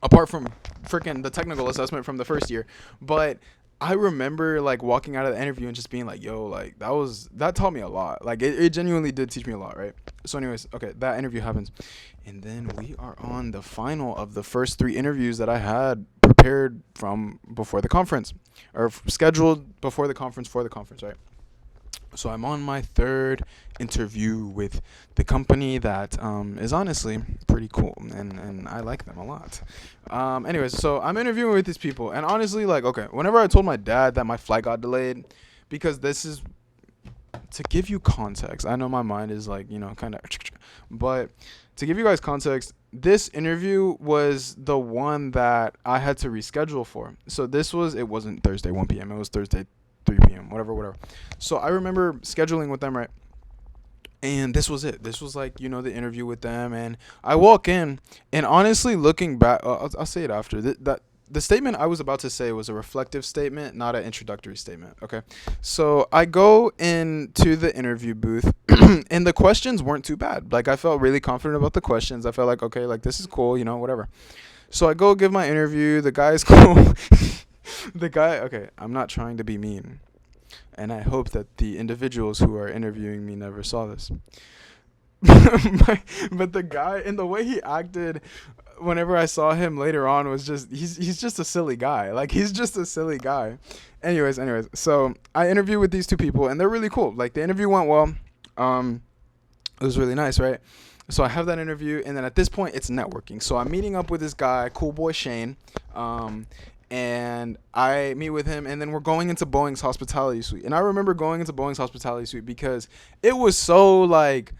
apart from freaking the technical assessment from the first year, but I remember like walking out of the interview and just being like, yo, like that taught me a lot. Like it genuinely did teach me a lot, right? So anyways, okay, that interview happens. And then we are on the final of the first 3 interviews that I had prepared from before the conference, or scheduled before the conference for the conference, right? So I'm on my 3rd interview with the company that is honestly pretty cool, and I like them a lot. Anyways, so I'm interviewing with these people, and honestly, like, okay, whenever I told my dad that my flight got delayed, because this is to give you context. I know my mind is like, kind of, but to give you guys context, this interview was the one that I had to reschedule for. So it wasn't Thursday 1 p.m. It was Thursday 3 p.m. whatever. So I remember scheduling with them, right? And this was it. This was like, the interview with them. And I walk in, and honestly, looking back, I'll say it after. The statement I was about to say was a reflective statement, not an introductory statement. Okay. So I go into the interview booth, and the questions weren't too bad. Like, I felt really confident about the questions. I felt like, okay, like, this is cool, whatever. So I go give my interview. The guy's cool. Okay, I'm not trying to be mean, and I hope that the individuals who are interviewing me never saw this. But the guy, and the way he acted whenever I saw him later on, was just, he's just a silly guy. Like, he's just a silly guy. Anyways, so I interview with these 2 people, and they're really cool. Like, the interview went well. It was really nice, right? So I have that interview, and then at this point, it's networking. So I'm meeting up with this guy, cool boy Shane, um, and I meet with him, and then we're going into Boeing's hospitality suite. And I remember going into Boeing's hospitality suite because it was so like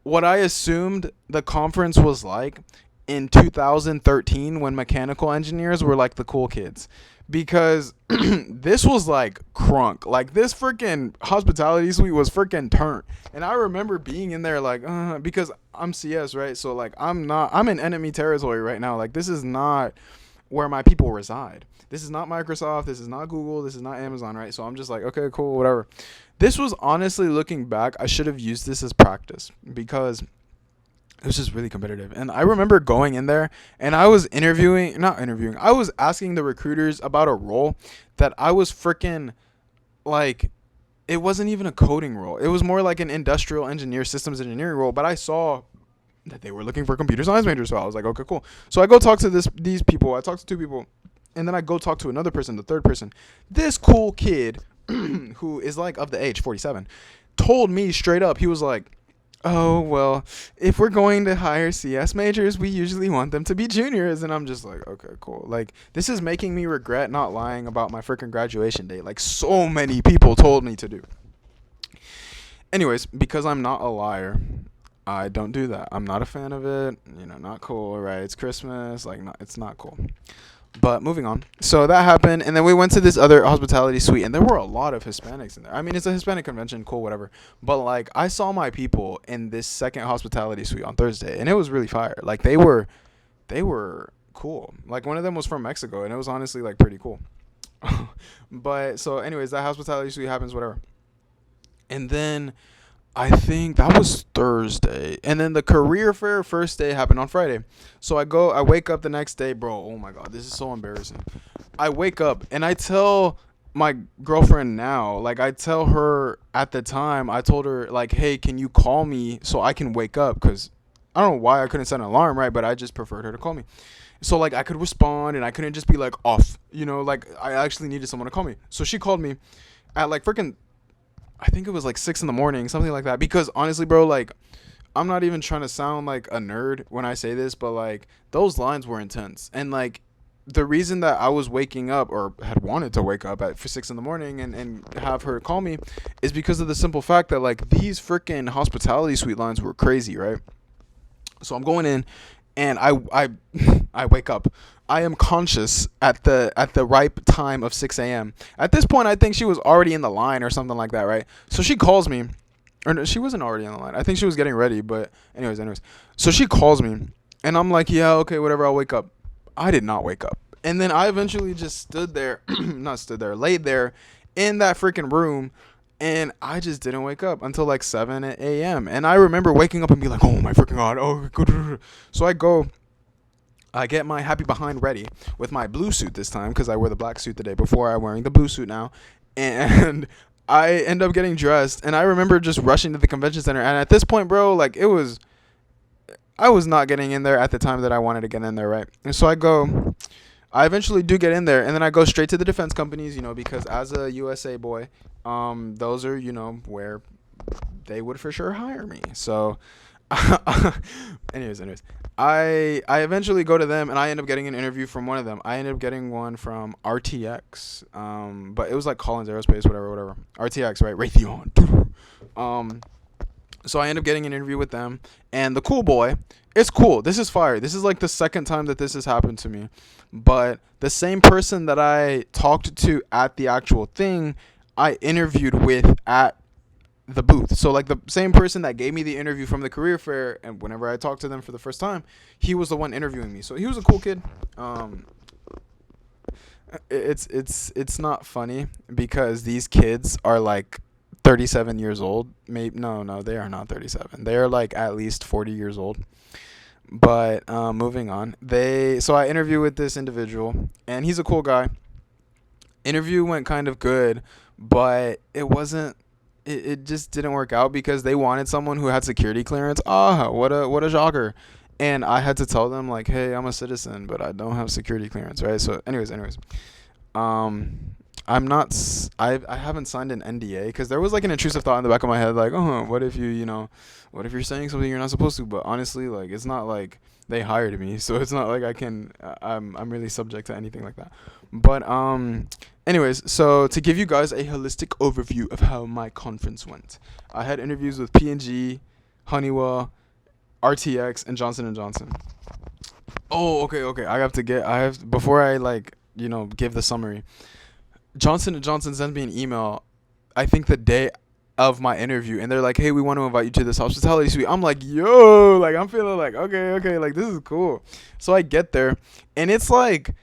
what I assumed the conference was like in 2013 when mechanical engineers were like the cool kids. Because this was like crunk. Like this freaking hospitality suite was freaking turnt. And I remember being in there like, because I'm CS, right? So like I'm in enemy territory right now. Like this is not where my people reside. This is not Microsoft. This is not Google. This is not Amazon, right? So I'm just like, okay, cool, whatever. This was honestly, looking back, I should have used this as practice because it was just really competitive. And I remember going in there and I was not interviewing, I was asking the recruiters about a role that I was freaking like, it wasn't even a coding role. It was more like an industrial engineer, systems engineering role. But I saw that they were looking for computer science majors. So I was like, okay, cool. So I go talk to these people. I talked to two people. And then I go talk to another person, the third person. This cool kid who is like of the age, 47, told me straight up, he was like, oh, well, if we're going to hire CS majors, we usually want them to be juniors. And I'm just like, okay, cool. Like, this is making me regret not lying about my freaking graduation date. Like, so many people told me to do. Anyways, because I'm not a liar, I don't do that. I'm not a fan of it. You know, not cool, right? It's Christmas. Like, it's not cool. But moving on. So that happened, and then we went to this other hospitality suite, and there were a lot of Hispanics in there. I mean, it's a Hispanic convention, cool, whatever. But, like, I saw my people in this second hospitality suite on Thursday, and it was really fire. Like, they were cool. Like, one of them was from Mexico, and it was honestly, like, pretty cool. But, so, anyways, that hospitality suite happens, whatever. And then I think that was Thursday. And then the career fair first day happened on Friday. So I wake up the next day, bro. Oh my God, this is so embarrassing. I wake up and I tell my girlfriend now, like I tell her at the time, I told her like, hey, can you call me so I can wake up? Because I don't know why I couldn't set an alarm, right? But I just preferred her to call me. So like I could respond and I couldn't just be like off, you know, like I actually needed someone to call me. So she called me at like freaking, I think it was like 6 a.m, something like that. Because honestly, bro, like, I'm not even trying to sound like a nerd when I say this, but like, those lines were intense. And like, the reason that I was waking up or had wanted to wake up for 6 a.m. and have her call me is because of the simple fact that like, these freaking hospitality suite lines were crazy, right? So I'm going in and I I wake up. I am conscious at the ripe time of 6 a.m. At this point, I think she was already in the line or something like that, right? So she calls me, or no, she wasn't already in the line. I think she was getting ready, but anyways. So she calls me, and I'm like, yeah, okay, whatever, I'll wake up. I did not wake up. And then I eventually just laid there in that freaking room, and I just didn't wake up until like 7 a.m. And I remember waking up and be like, oh my freaking God, oh, good. So I get my happy behind ready with my blue suit this time because I wore the black suit the day before. I'm wearing the blue suit now. And I end up getting dressed. And I remember just rushing to the convention center. And at this point, bro, like I was not getting in there at the time that I wanted to get in there, right? And so I eventually do get in there. And then I go straight to the defense companies, you know, because as a USA boy, those are, you know, where they would for sure hire me. So anyways, I eventually go to them and I end up getting an interview from one of them. I ended up getting one from RTX, but it was like Collins Aerospace, whatever. RTX, right? Raytheon. So I end up getting an interview with them, and the cool boy, it's cool. This is fire. This is like the second time that this has happened to me, but the same person that I talked to at the actual thing, I interviewed with at the booth. So like the same person that gave me the interview from the career fair, and whenever I talked to them for the first time, he was the one interviewing me. So he was a cool kid. It's not funny because these kids are like 37 years old. Maybe no, they are not 37. They are like at least 40 years old. But moving on. So I interviewed with this individual, and he's a cool guy. Interview went kind of good, but it just didn't work out because they wanted someone who had security clearance. What a shocker. And I had to tell them like, hey, I'm a citizen, but I don't have security clearance, right? So anyways, I'm not. I haven't signed an NDA because there was like an intrusive thought in the back of my head, like, oh, what if what if you're saying something you're not supposed to? But honestly, like, it's not like they hired me, so it's not like I can. I'm really subject to anything like that. But anyways, so to give you guys a holistic overview of how my conference went, I had interviews with P&G, Honeywell, RTX, and Johnson and Johnson. Oh, okay. I have before I like give the summary. Johnson and Johnson sends me an email, I think the day of my interview, and they're like, "Hey, we want to invite you to this hospitality suite." I'm like, "Yo," like I'm feeling like, okay, like this is cool. So I get there, and it's like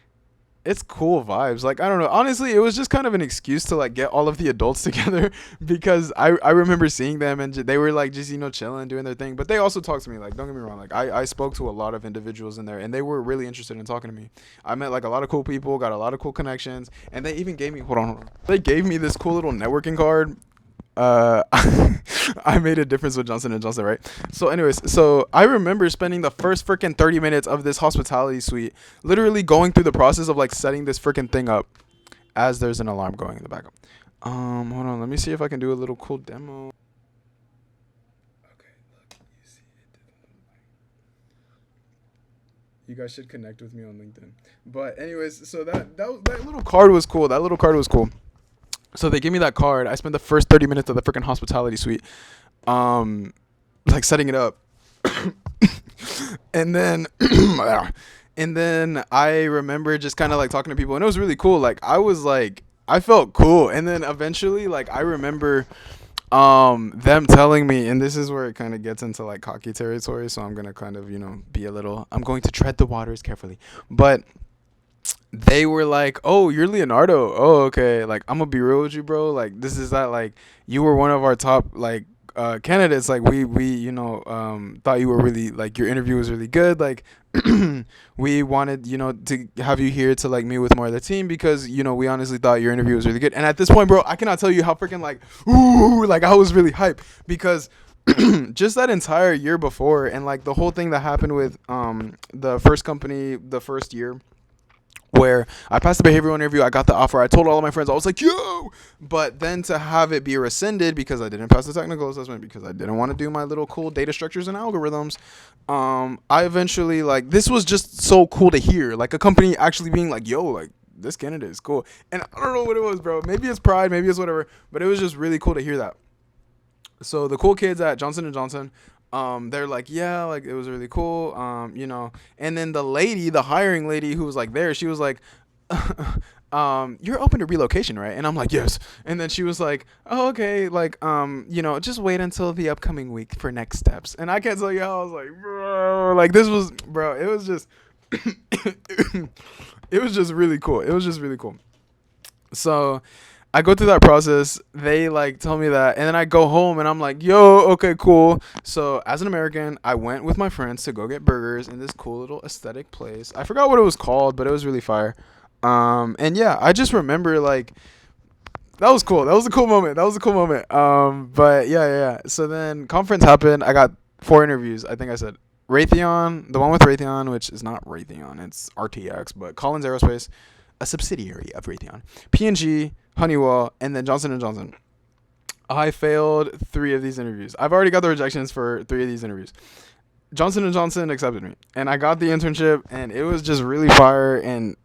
it's cool vibes. Like I don't know. Honestly, it was just kind of an excuse to like get all of the adults together because I remember seeing them and they were like just chilling, doing their thing. But they also talked to me. Like don't get me wrong. Like I spoke to a lot of individuals in there and they were really interested in talking to me. I met like a lot of cool people, got a lot of cool connections, and they even gave me hold on. They gave me this cool little networking card. I made a difference with Johnson and Johnson, right? So anyways, so I remember spending the first freaking 30 minutes of this hospitality suite literally going through the process of like setting this freaking thing up as there's an alarm going in the background. Hold on, let me see if I can do a little cool demo. Okay, look, you see it. You guys should connect with me on LinkedIn. But anyways, so that little card was cool. That little card was cool. So they gave me that card. I spent the first 30 minutes of the freaking hospitality suite, like setting it up, and then, and then I remember just kind of like talking to people, and it was really cool. Like I felt cool, and then eventually, like I remember, them telling me, and this is where it kind of gets into like cocky territory. So I'm gonna kind of be a little. I'm going to tread the waters carefully, but they were like, "Oh, you're Leonardo. Oh, okay. Like, I'm gonna be real with you, bro. Like, this is that. Like, you were one of our top like candidates. Like, we thought you were really like your interview was really good. Like, we wanted to have you here to like meet with more of the team because we honestly thought your interview was really good. And at this point, bro, I cannot tell you how freaking like ooh like I was really hyped because." Just that entire year before and like the whole thing that happened with the first company the first year where I passed the behavioral interview, I got the offer, I told all of my friends, I was like, yo! But then to have it be rescinded because I didn't pass the technical assessment, because I didn't want to do my little cool data structures and algorithms, I eventually, like, this was just so cool to hear. Like, a company actually being like, yo, like, this candidate is cool. And I don't know what it was, bro. Maybe it's pride, maybe it's whatever, but it was just really cool to hear that. So the cool kids at Johnson & Johnson, they're like, yeah, like it was really cool, and then the hiring lady who was like there, she was like, you're open to relocation, right? And I'm like, yes. And then she was like, oh, okay, like, just wait until the upcoming week for next steps. And I can't tell you how I was like, bro, like this was, bro, it was just, it was just really cool. It was just really cool. So I go through that process. They like tell me that, and then I go home and I'm like, "Yo, okay, cool." So as an American, I went with my friends to go get burgers in this cool little aesthetic place. I forgot what it was called, but it was really fire. And yeah, I just remember like that was cool. That was a cool moment. But yeah. So then conference happened. I got 4 interviews. I think I said Raytheon, the one with Raytheon, which is not Raytheon, it's RTX, but Collins Aerospace, a subsidiary of Raytheon, P&G, Honeywell, and then Johnson & Johnson. I failed 3 of these interviews. I've already got the rejections for 3 of these interviews. Johnson & Johnson accepted me, and I got the internship, and it was just really fire, and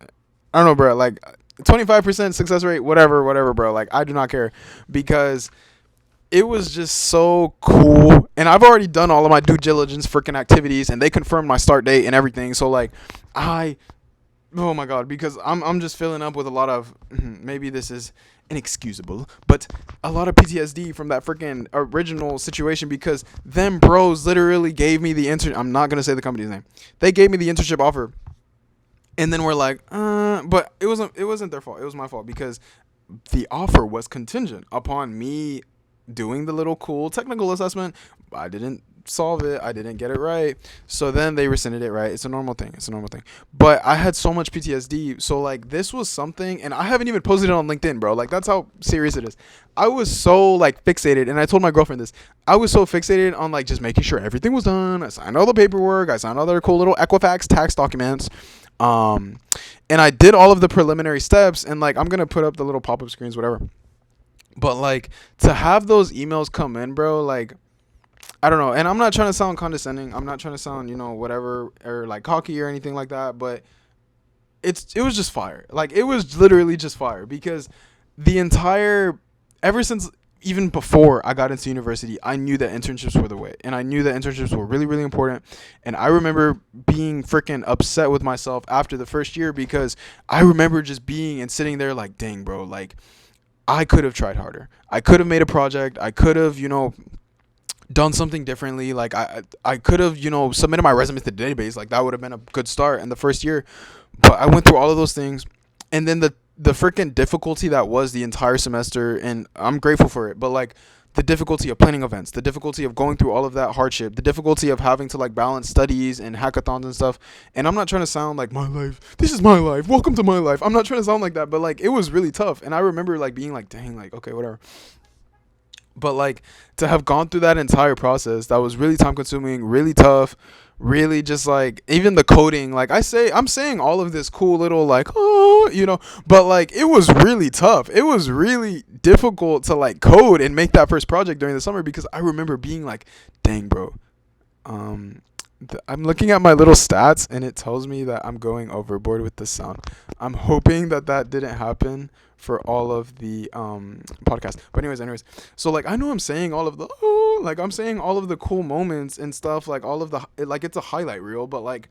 I don't know, bro, like 25% success rate, whatever, bro. Like, I do not care because it was just so cool, and I've already done all of my due diligence freaking activities, and they confirmed my start date and everything, so, like, oh my god, because I'm just filling up with a lot of maybe this is inexcusable, but a lot of PTSD from that freaking original situation because them bros literally gave me the I'm not gonna say the company's name. They gave me the internship offer, and then we're like, but it wasn't their fault. It was my fault because the offer was contingent upon me doing the little cool technical assessment. I didn't solve it. I didn't get it right. So then they rescinded it, right? It's a normal thing. But I had so much PTSD. So like this was something, and I haven't even posted it on LinkedIn, bro. Like that's how serious it is. I was so like fixated, and I told my girlfriend this. I was so fixated on like just making sure everything was done. I signed all the paperwork. I signed all their cool little Equifax tax documents. Um, and I did all of the preliminary steps, and like I'm gonna put up the little pop up screens, whatever. But like to have those emails come in, bro, like I don't know. And I'm not trying to sound condescending. I'm not trying to sound, whatever or like cocky or anything like that. But it was just fire. Like it was literally just fire because the entire ever since even before I got into university, I knew that internships were the way, and I knew that internships were really really important. And I remember being freaking upset with myself after the first year because I remember just being and sitting there like, dang, bro, like I could have tried harder. I could have made a project. I could have, done something differently. Like I could have, submitted my resume to the database. Like that would have been a good start in the first year. But I went through all of those things, and then the freaking difficulty that was the entire semester, and I'm grateful for it. But like the difficulty of planning events, the difficulty of going through all of that hardship, the difficulty of having to like balance studies and hackathons and stuff. And I'm not trying to sound like my life. This is my life. Welcome to my life. I'm not trying to sound like that, but like it was really tough. And I remember like being like, dang, like okay, whatever. But like to have gone through that entire process that was really time consuming, really tough, really just like even the coding, like I'm saying all of this cool little like but like it was really tough. It was really difficult to like code and make that first project during the summer because I remember being like, dang, bro. Um I'm looking at my little stats and it tells me that I'm going overboard with the sound. I'm hoping that that didn't happen for all of the podcasts. But anyways, so like I know I'm saying all of the like I'm saying all of the cool moments and stuff, like all of the like it's a highlight reel, but like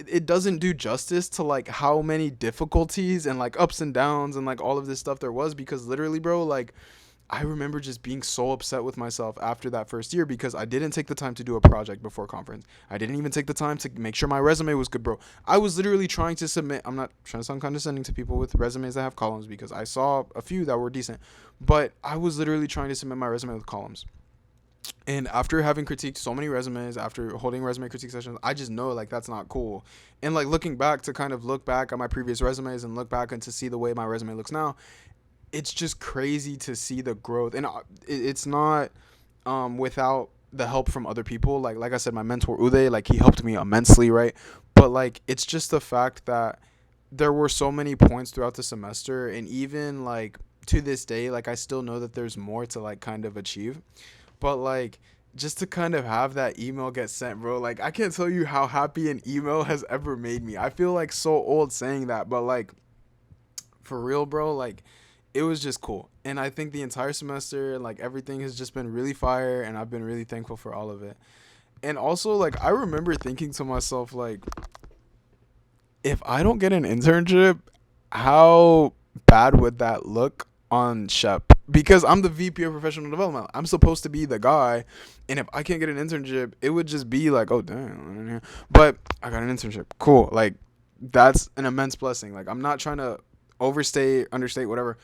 it doesn't do justice to like how many difficulties and like ups and downs and like all of this stuff there was because literally, bro, like I remember just being so upset with myself after that first year because I didn't take the time to do a project before conference. I didn't even take the time to make sure my resume was good, bro. I was literally trying to submit. I'm not trying to sound condescending to people with resumes that have columns because I saw a few that were decent, but I was literally trying to submit my resume with columns. And after having critiqued so many resumes, after holding resume critique sessions, I just know like that's not cool. And like looking back to kind of look back at my previous resumes and look back and to see the way my resume looks now, it's just crazy to see the growth. And it's not without the help from other people. Like I said, my mentor Uday, like he helped me immensely, right? But like it's just the fact that there were so many points throughout the semester, and even like to this day, like I still know that there's more to like kind of achieve. But like just to kind of have that email get sent, bro, like I can't tell you how happy an email has ever made me. I feel like so old saying that, but like for real, bro, like it was just cool. And I think the entire semester, like everything has just been really fire, and I've been really thankful for all of it. And also, like I remember thinking to myself, like if I don't get an internship, how bad would that look on Shep? Because I'm the VP of professional development. I'm supposed to be the guy, and if I can't get an internship, it would just be like, oh damn. But I got an internship. Cool. Like that's an immense blessing. Like I'm not trying to overstate, understate, whatever.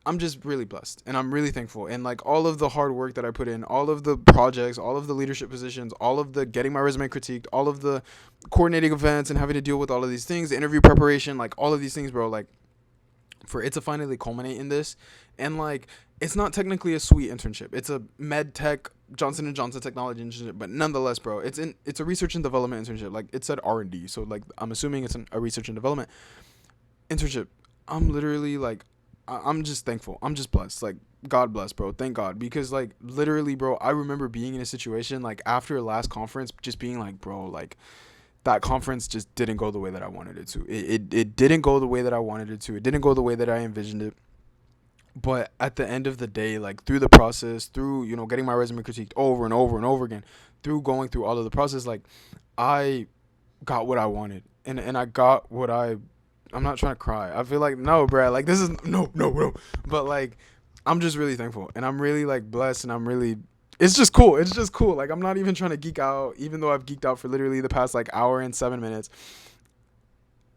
I'm just really blessed and I'm really thankful. And like all of the hard work that I put in, all of the projects, all of the leadership positions, all of the getting my resume critiqued, all of the coordinating events and having to deal with all of these things, the interview preparation, like all of these things, bro, like for it to finally culminate in this. And like it's not technically a sweet internship. It's a med tech Johnson & Johnson technology internship, but nonetheless, bro, it's a research and development internship. Like it said R&D. So like I'm assuming it's a research and development internship. I'm literally like I'm just thankful. I'm just blessed. Like God bless, bro. Thank God, because like literally, bro, I remember being in a situation like after last conference, just being like, bro, like that conference just didn't go the way that I wanted it to. It didn't go the way that I wanted it to. It didn't go the way that I envisioned it. But at the end of the day, like through the process, through getting my resume critiqued over and over and over again, through going through all of the process, like I got what I wanted, and I got what I'm not trying to cry. I feel like no, bruh. Like this is no. But like, I'm just really thankful, and I'm really like blessed, and I'm really. It's just cool. It's just cool. Like I'm not even trying to geek out, even though I've geeked out for literally the past like hour and 7 minutes.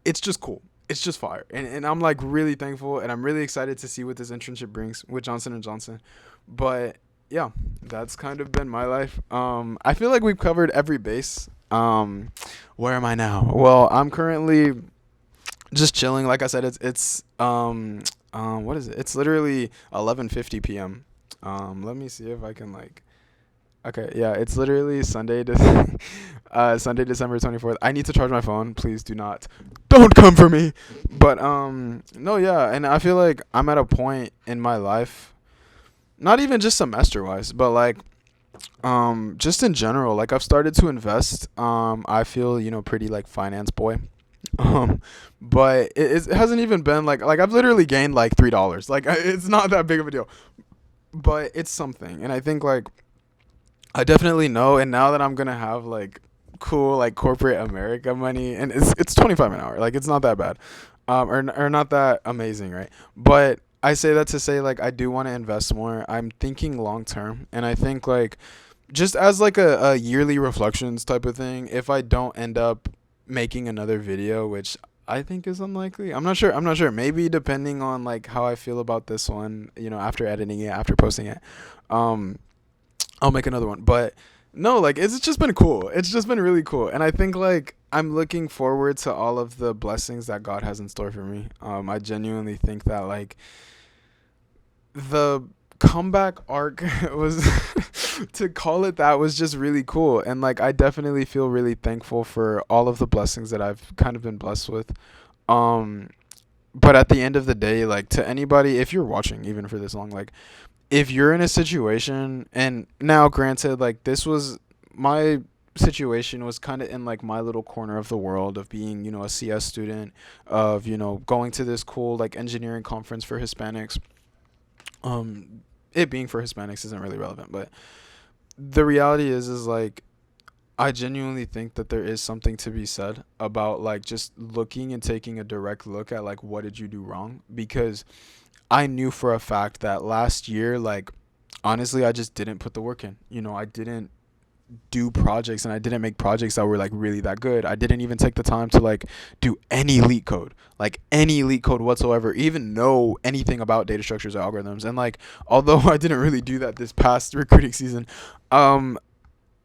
It's just cool. It's just fire, and I'm like really thankful, and I'm really excited to see what this internship brings with Johnson and Johnson. But yeah, that's kind of been my life. I feel like we've covered every base. Where am I now? Well, I'm currently just chilling. Like I said, what is it? It's literally 11:50 p.m. Let me see if I can like Okay, yeah, it's literally Sunday, December 24th. I need to charge my phone. Please do not, don't come for me. But no, yeah, and I feel like I'm at a point in my life, not even just semester wise, but like just in general. Like I've started to invest. I feel pretty like finance boy. Um, but it hasn't even been like I've literally gained like $3. Like it's not that big of a deal, but it's something, and I think like I definitely know, and now that I'm gonna have like cool like corporate America money, and it's 25 an hour, like it's not that bad, or not that amazing, right? But I say that to say like I do want to invest more. I'm thinking long term, and I think like just as like a yearly reflections type of thing. If I don't end up making another video, which I think is unlikely. I'm not sure. I'm not sure. Maybe depending on like how I feel about this one, after editing it, after posting it. Um, I'll make another one. But no, like it's just been cool. It's just been really cool. And I think like I'm looking forward to all of the blessings that God has in store for me. I genuinely think that like the comeback arc was to call it that was just really cool, and like I definitely feel really thankful for all of the blessings that I've kind of been blessed with. Um but at the end of the day, like to anybody, if you're watching even for this long, like if you're in a situation, and now granted like this was my situation was kind of in like my little corner of the world of being a CS student, of going to this cool like engineering conference for Hispanics. It being for Hispanics isn't really relevant, but the reality is like I genuinely think that there is something to be said about like just looking and taking a direct look at like what did you do wrong, because I knew for a fact that last year, like honestly, I just didn't put the work in. I didn't do projects, and I didn't make projects that were like really that good. I didn't even take the time to like do any leak code, like any leak code whatsoever, even know anything about data structures or algorithms. And like although I didn't really do that this past recruiting season, um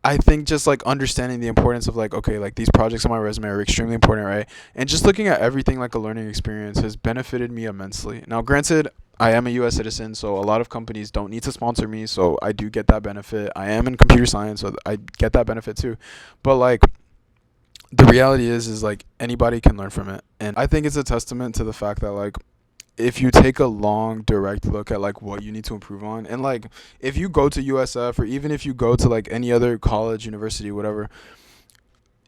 I think just like understanding the importance of like, okay, like these projects on my resume are extremely important, right? And just looking at everything like a learning experience has benefited me immensely. Now, granted, I am a US citizen, so a lot of companies don't need to sponsor me, so I do get that benefit. I am in computer science, so I get that benefit too. But like the reality is like anybody can learn from it. And I think it's a testament to the fact that like if you take a long direct look at like what you need to improve on, and like if you go to USF, or even if you go to like any other college, university, whatever,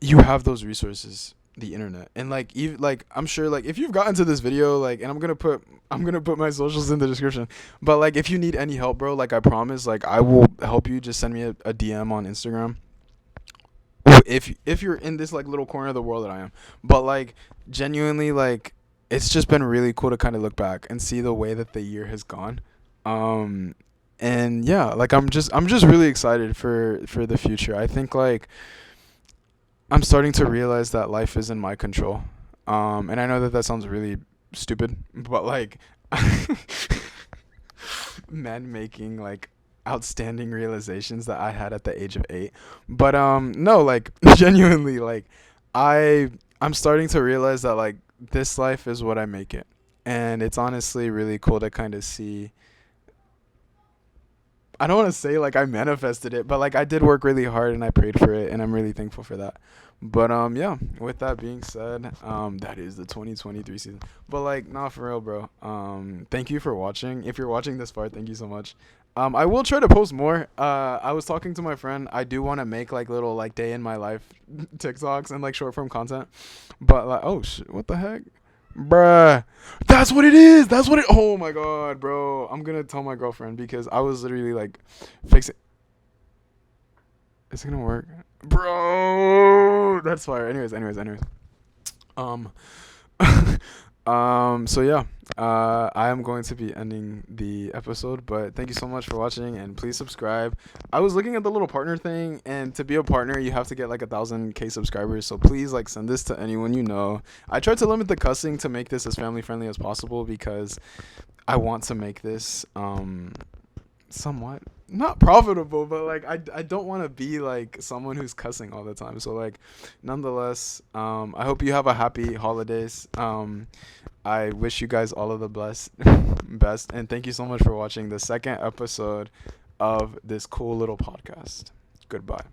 you have those resources, the internet. And like even like I'm sure like if you've gotten to this video, like, and I'm gonna put my socials in the description, but like if you need any help, bro, like I promise like I will help you. Just send me a DM on Instagram if you're in this like little corner of the world that I am. But like genuinely, like it's just been really cool to kind of look back and see the way that the year has gone. Um and yeah, like I'm just really excited for the future. I think like I'm starting to realize that life is in my control. And I know that that sounds really stupid, but like man making like outstanding realizations that I had at the age of 8. But no, like genuinely, like I'm starting to realize that like this life is what I make it. And it's honestly really cool to kind of see. I don't want to say like I manifested it, but like I did work really hard and I prayed for it, and I'm really thankful for that. But yeah, with that being said, that is the 2023 season. But like, nah, for real, bro. Thank you for watching. If you're watching this far, thank you so much. I will try to post more. I was talking to my friend. I do want to make like little like day in my life TikToks and like short form content. But like, oh shit, what the heck? Bruh, that's what it is. That's what it. Oh my god, bro. I'm gonna tell my girlfriend because I was literally like fixing. Is it gonna work, bro? That's fire. Anyways. Um, So yeah, I am going to be ending the episode, but thank you so much for watching, and please subscribe. I was looking at the little partner thing, and to be a partner, you have to get like 1,000K subscribers. So please like send this to anyone you know. I tried to limit the cussing to make this as family friendly as possible because I want to make this somewhat not profitable, but like I don't want to be like someone who's cussing all the time. So like nonetheless, I hope you have a happy holidays. I wish you guys all of the best, and thank you so much for watching the second episode of this cool little podcast. Goodbye.